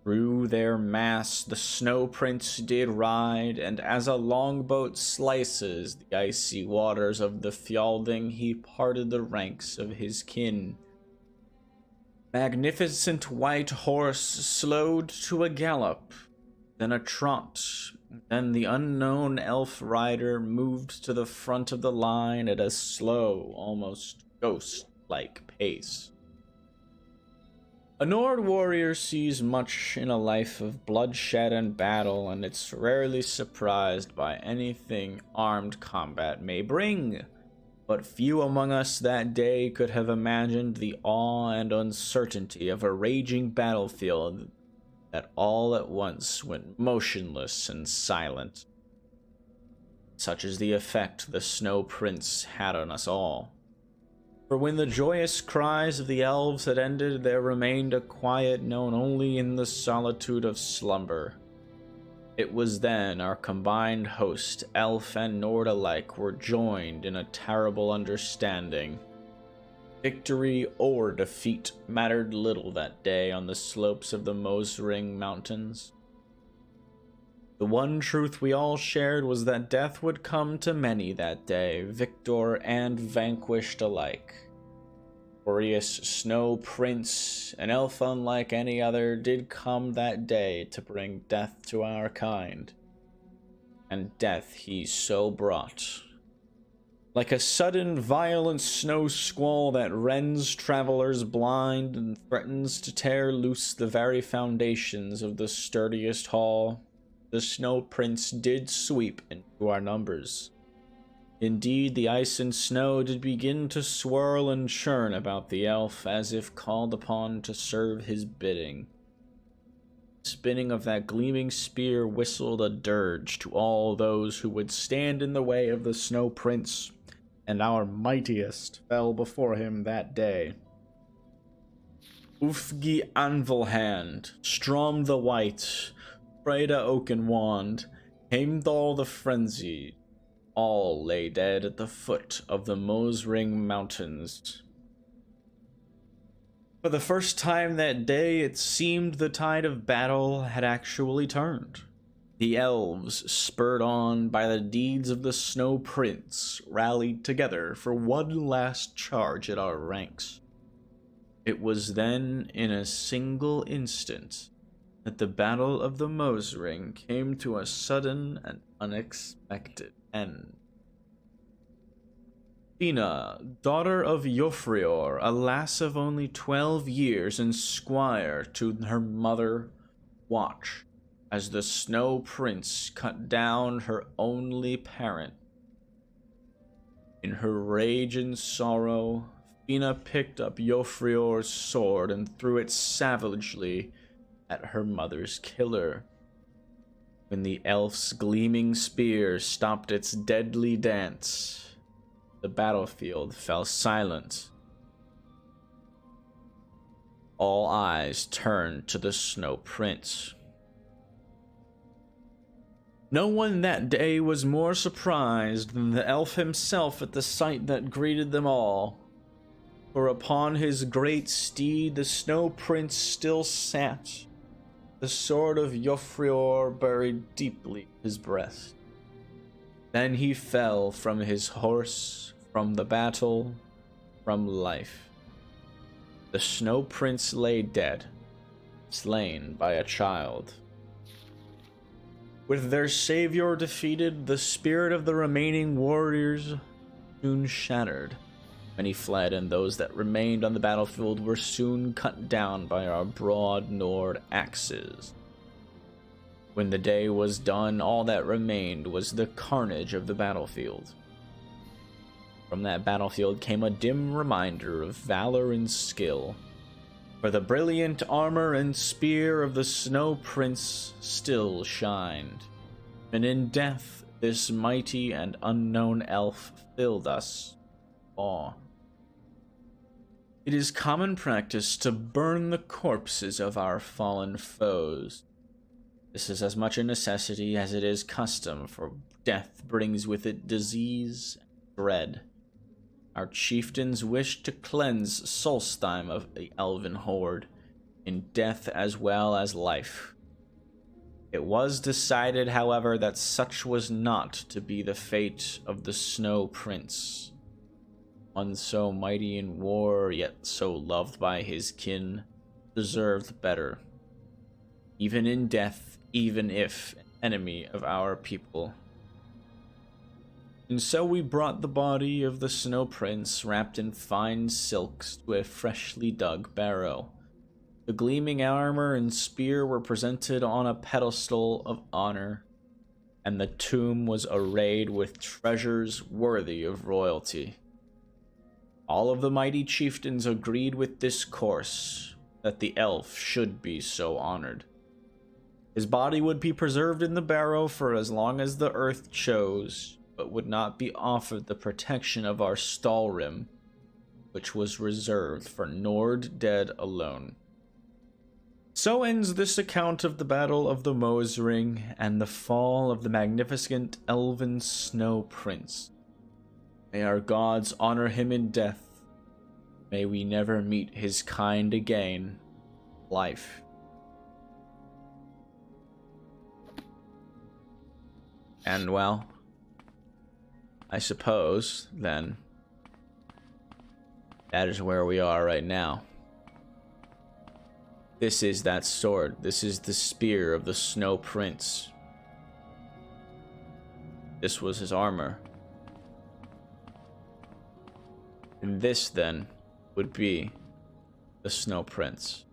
Through their mass the Snow Prince did ride, and as a longboat slices the icy waters of the Fjölding, he parted the ranks of his kin. Magnificent white horse slowed to a gallop, then a trot, then the unknown elf rider moved to the front of the line at a slow, almost ghost-like pace. A Nord warrior sees much in a life of bloodshed and battle, and it's rarely surprised by anything armed combat may bring. But few among us that day could have imagined the awe and uncertainty of a raging battlefield that all at once went motionless and silent. Such is the effect the Snow Prince had on us all. For when the joyous cries of the elves had ended, there remained a quiet known only in the solitude of slumber. It was then our combined host, elf and Nord alike, were joined in a terrible understanding. Victory or defeat mattered little that day on the slopes of the Moosring Mountains. The one truth we all shared was that death would come to many that day, victor and vanquished alike. Glorious Snow Prince, an elf unlike any other, did come that day to bring death to our kind. And death he so brought. Like a sudden violent snow squall that rends travelers blind and threatens to tear loose the very foundations of the sturdiest hall, the snow prince did sweep into our numbers. Indeed, the ice and snow did begin to swirl and churn about the elf as if called upon to serve his bidding. The spinning of that gleaming spear whistled a dirge to all those who would stand in the way of the snow prince, and our mightiest fell before him that day. Ufgi Anvilhand, Strom the White, Freda Oakenwand, Heimdall the Frenzied, all lay dead at the foot of the Mosring Mountains. For the first time that day, it seemed the tide of battle had actually turned. The elves, spurred on by the deeds of the Snow Prince, rallied together for one last charge at our ranks. It was then, in a single instant, that the Battle of the Mosring came to a sudden and unexpected end. Fina, daughter of Jofrior, a lass of only 12 years and squire to her mother, watched as the Snow Prince cut down her only parent. In her rage and sorrow, Fina picked up Jofrior's sword and threw it savagely at her mother's killer. When the elf's gleaming spear stopped its deadly dance, the battlefield fell silent. All eyes turned to the Snow Prince. No one that day was more surprised than the elf himself at the sight that greeted them all. For upon his great steed the Snow Prince still sat, the sword of Jofrior buried deeply in his breast. Then he fell from his horse, from the battle, from life. The Snow Prince lay dead, slain by a child. With their savior defeated, the spirit of the remaining warriors soon shattered. Many fled, and those that remained on the battlefield were soon cut down by our broad Nord axes. When the day was done, all that remained was the carnage of the battlefield. From that battlefield came a dim reminder of valor and skill, for the brilliant armor and spear of the Snow Prince still shined, and in death this mighty and unknown elf filled us with awe. It is common practice to burn the corpses of our fallen foes. This is as much a necessity as it is custom, for death brings with it disease and dread. Our chieftains wished to cleanse Solstheim of the elven horde, in death as well as life. It was decided, however, that such was not to be the fate of the Snow Prince. One so mighty in war, yet so loved by his kin, deserved better. Even in death, even if an enemy of our people. And so we brought the body of the Snow Prince, wrapped in fine silks, to a freshly dug barrow. The gleaming armor and spear were presented on a pedestal of honor, and the tomb was arrayed with treasures worthy of royalty. All of the mighty chieftains agreed with this course, that the elf should be so honored. His body would be preserved in the barrow for as long as the earth chose, but would not be offered the protection of our Stalrim, which was reserved for Nord dead alone. So ends this account of the Battle of the Mosring and the fall of the magnificent elven Snow Prince. May our gods honor him in death. May we never meet his kind again. Life. And well, I suppose, then, that is where we are right now. This is that sword. This is the spear of the Snow Prince. This was his armor. And this then would be the Snow Prince.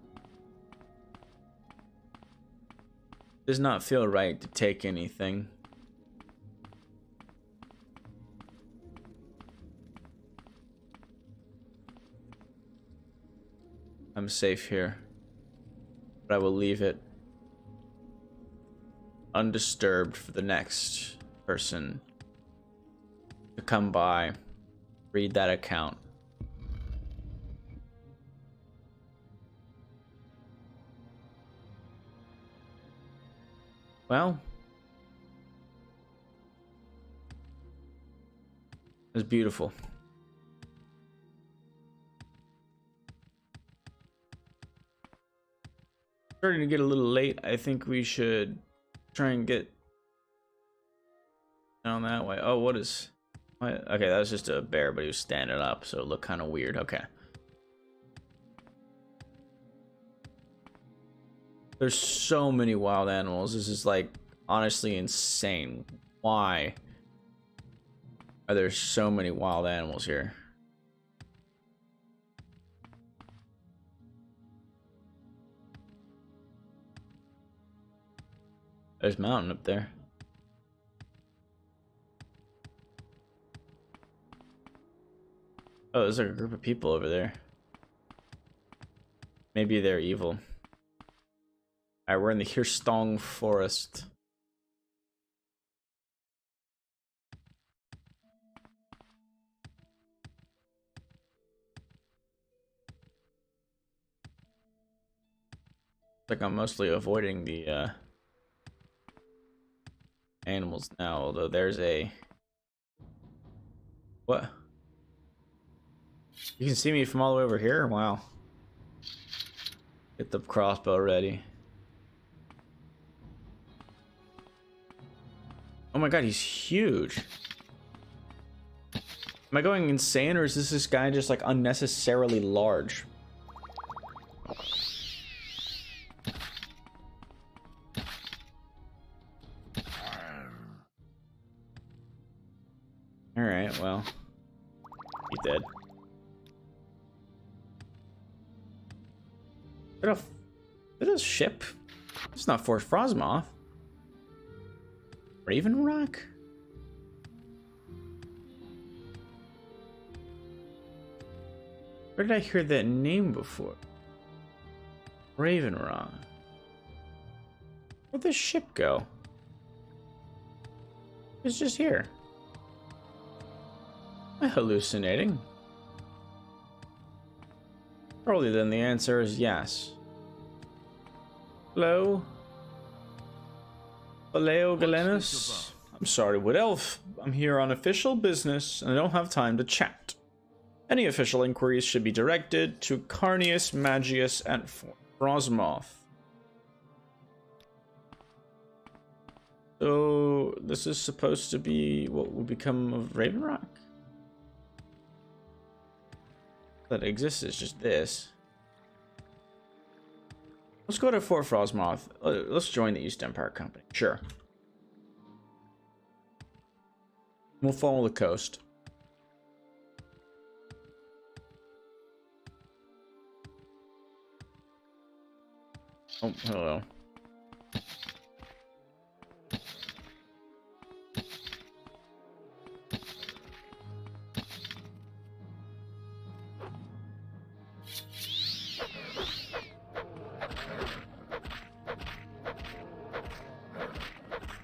Does not feel right to take anything. I'm safe here, but I will leave it undisturbed for the next person to come by, read that account. Well, it was beautiful. Starting to get a little late. I think we should try and get down that way. Oh, what is... Okay, that was just a bear, but he was standing up, so it looked kind of weird. Okay. There's so many wild animals. This is, like, honestly insane. Why are there so many wild animals here? There's a mountain up there. Oh, there's like a group of people over there. Maybe they're evil. Alright, we're in the Hirstong Forest. Like I'm mostly avoiding the animals now, although there's a... What? You can see me from all the way over here? Wow. Get the crossbow ready. Oh my god, he's huge. Am I going insane, or is this guy just like unnecessarily large? Alright, well. He's dead. Is it a ship? It's not Fort Frostmoth. Raven Rock? Where did I hear that name before? Raven Rock. Where'd the ship go? It's just here. Am I hallucinating? Probably then the answer is yes. Hello? Valeo Galenus? I'm sorry, Wood Elf. I'm here on official business and I don't have time to chat. Any official inquiries should be directed to Carnius Magius at Fort Frostmoth. So, this is supposed to be what will become of Raven Rock? That exists is just this. Let's go to Fort Frostmoth. Let's join the East Empire Company. Sure. We'll follow the coast. Oh, hello.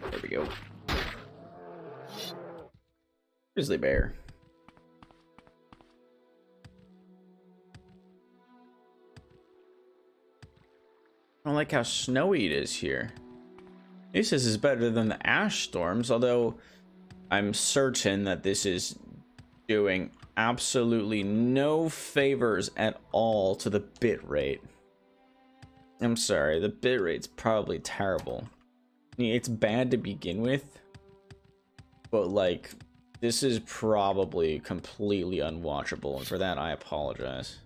There we go. Grizzly bear. I don't like how snowy it is here. At least this is better than the ash storms, although I'm certain that this is doing absolutely no favors at all to the bit rate. I'm sorry, the bit rate's probably terrible. I mean, it's bad to begin with, but like, this is probably completely unwatchable, and for that I apologize.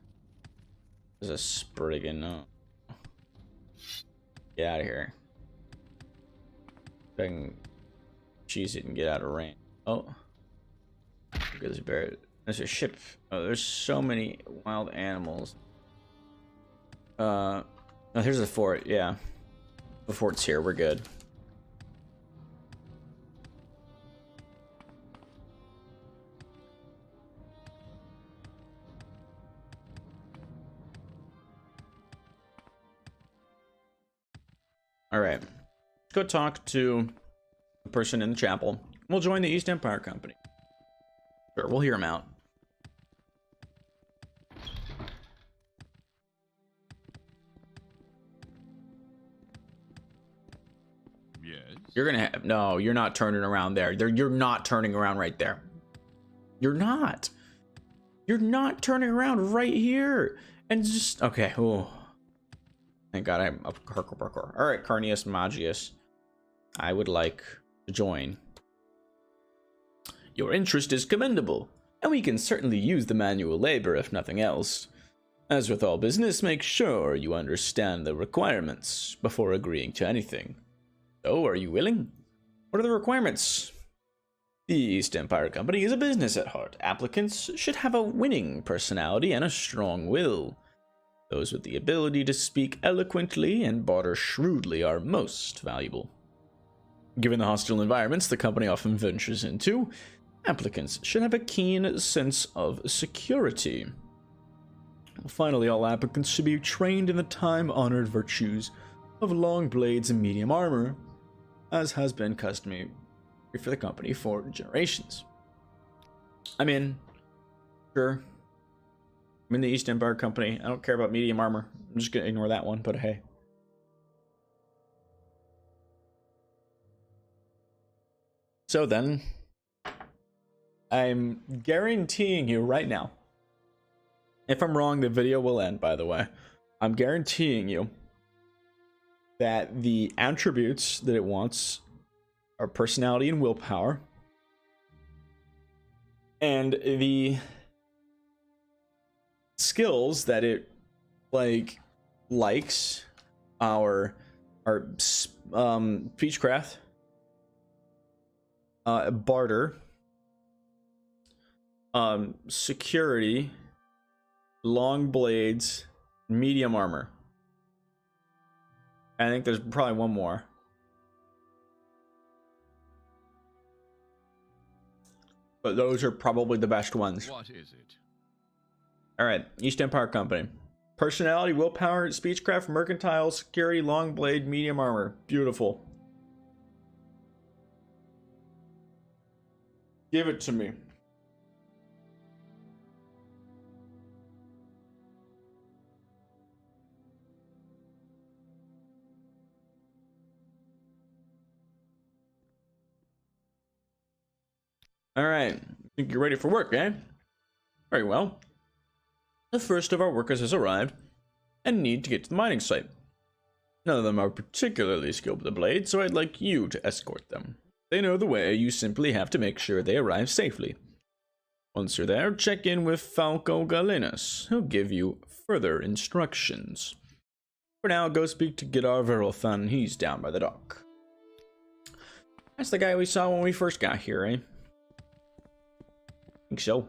There's a Spriggan. Oh. Get out of here. If I can cheese it and get out of range. Oh. Look at this bear. There's a ship. Oh, there's so many wild animals. Oh, here's the fort. Yeah, the fort's here. We're good. All right, let's go talk to the person in the chapel. We'll join the East Empire Company. Sure, we'll hear him out. Yes. You're gonna have no. You're not turning around there. You're not turning around right there. You're not. You're not turning around right here. And just okay. Oh, thank God I'm up. All right, Carnius Magius. I would like to join. Your interest is commendable, and we can certainly use the manual labor if nothing else. As with all business, make sure you understand the requirements before agreeing to anything. So, are you willing? What are the requirements? The East Empire Company is a business at heart. Applicants should have a winning personality and a strong will. Those with the ability to speak eloquently and barter shrewdly are most valuable. Given the hostile environments the company often ventures into, applicants should have a keen sense of security. Finally, all applicants should be trained in the time-honored virtues of long blades and medium armor, as has been customary for the company for generations. I'm in. Sure. I'm in the East Empire Company. I don't care about medium armor. I'm just gonna ignore that one, but hey. So then, I'm guaranteeing you right now, if I'm wrong, the video will end, by the way. I'm guaranteeing you that the attributes that it wants are personality and willpower. And the skills that it likes are speechcraft, barter, security, long blades, medium armor. I think there's probably one more. But those are probably the best ones. What is it? Alright, East Empire Company. Personality, willpower, speechcraft, mercantile, security, long blade, medium armor. Beautiful. Give it to me. Alright, think you're ready for work, eh? Very well. The first of our workers has arrived and need to get to the mining site. None of them are particularly skilled with the blade, so I'd like you to escort them. They know the way, you simply have to make sure they arrive safely. Once you're there, check in with Falco Galenus. He'll give you further instructions. For now, go speak to Gidar Verothan. He's down by the dock. That's the guy we saw when we first got here, eh? I think so.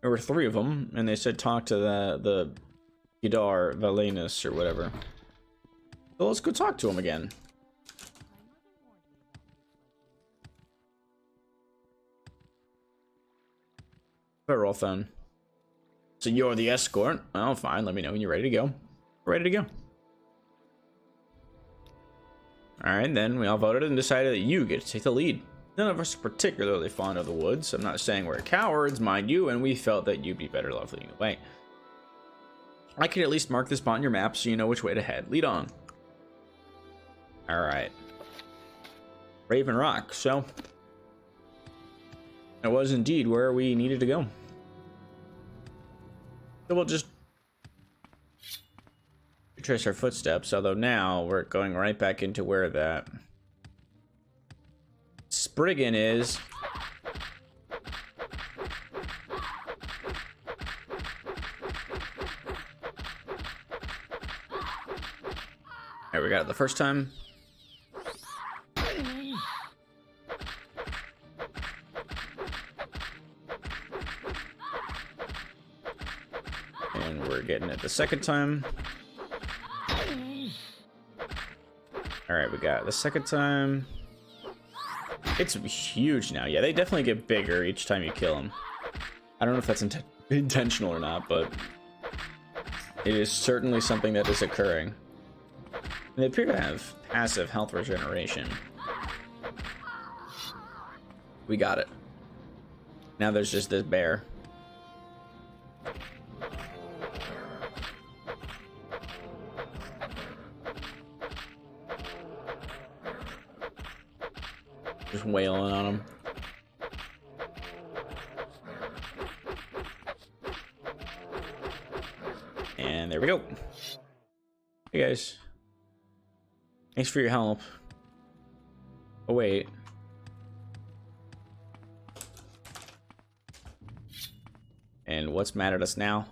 There were 3 of them, and they said talk to the Gidar Valenus or whatever. So let's go talk to him again. Verothan. So you're the escort. Oh, fine. Let me know when you're ready to go. Ready to go. Alright, then we all voted and decided that you get to take the lead. None of us are particularly fond of the woods. I'm not saying we're cowards, mind you, and we felt that you'd be better off leading the way. I could at least mark this spot on your map so you know which way to head. Lead on. Alright. Raven Rock, so it was indeed where we needed to go. So we'll just retrace our footsteps, although now we're going right back into where that Spriggan is. There, we got it the first time. getting it the second time. Alright, we got it the second time. It's huge now. Yeah, they definitely get bigger each time you kill them. I don't know if that's intentional or not, but it is certainly something that is occurring. And they appear to have passive health regeneration. We got it. Now there's just this bear. Just wailing on him. And there we go. Hey guys. Thanks for your help. Oh wait. And what's mad at us now?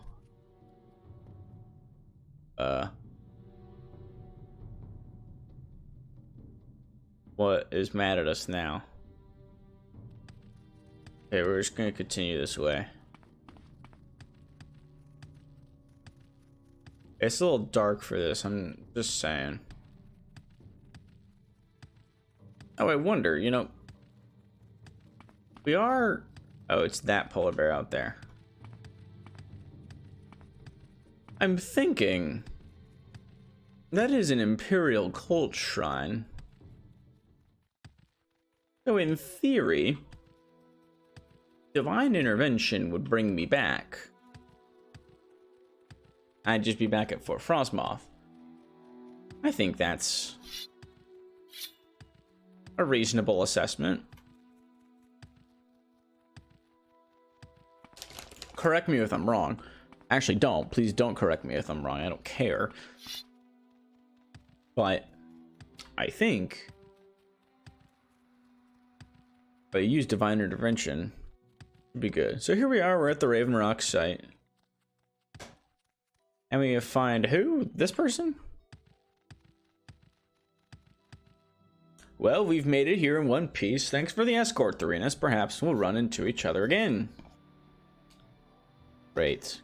What is mad at us now? Okay, we're just gonna continue this way. It's a little dark for this, I'm just saying. Oh, I wonder, you know, we are... Oh, it's that polar bear out there. I'm thinking that is an Imperial cult shrine. So in theory, divine intervention would bring me back. I'd just be back at Fort Frostmoth. I think that's a reasonable assessment. Correct me if I'm wrong. Actually, don't. Please don't correct me if I'm wrong. I don't care. But I think if I use divine intervention, it'd be good. So here we are. We're at the Raven Rock site. And we find who? This person? Well, we've made it here in one piece. Thanks for the escort, Therinas. Perhaps we'll run into each other again. Great.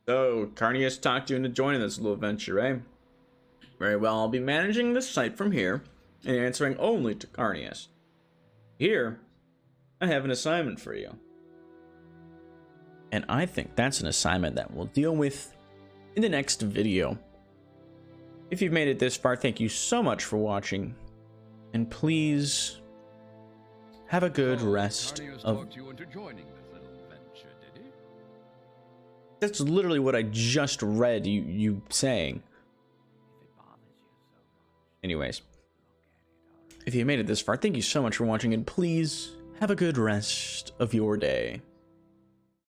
So, Carnius talked you into joining this little adventure, eh? Very well, I'll be managing this site from here and answering only to Carnius. Here, I have an assignment for you. And I think that's an assignment that we'll deal with in the next video. If you've made it this far, thank you so much for watching. And please have a good rest of... talked you into joining this little venture, did he? That's literally what I just read you saying. Anyways, if you made it this far, thank you so much for watching, and please have a good rest of your day.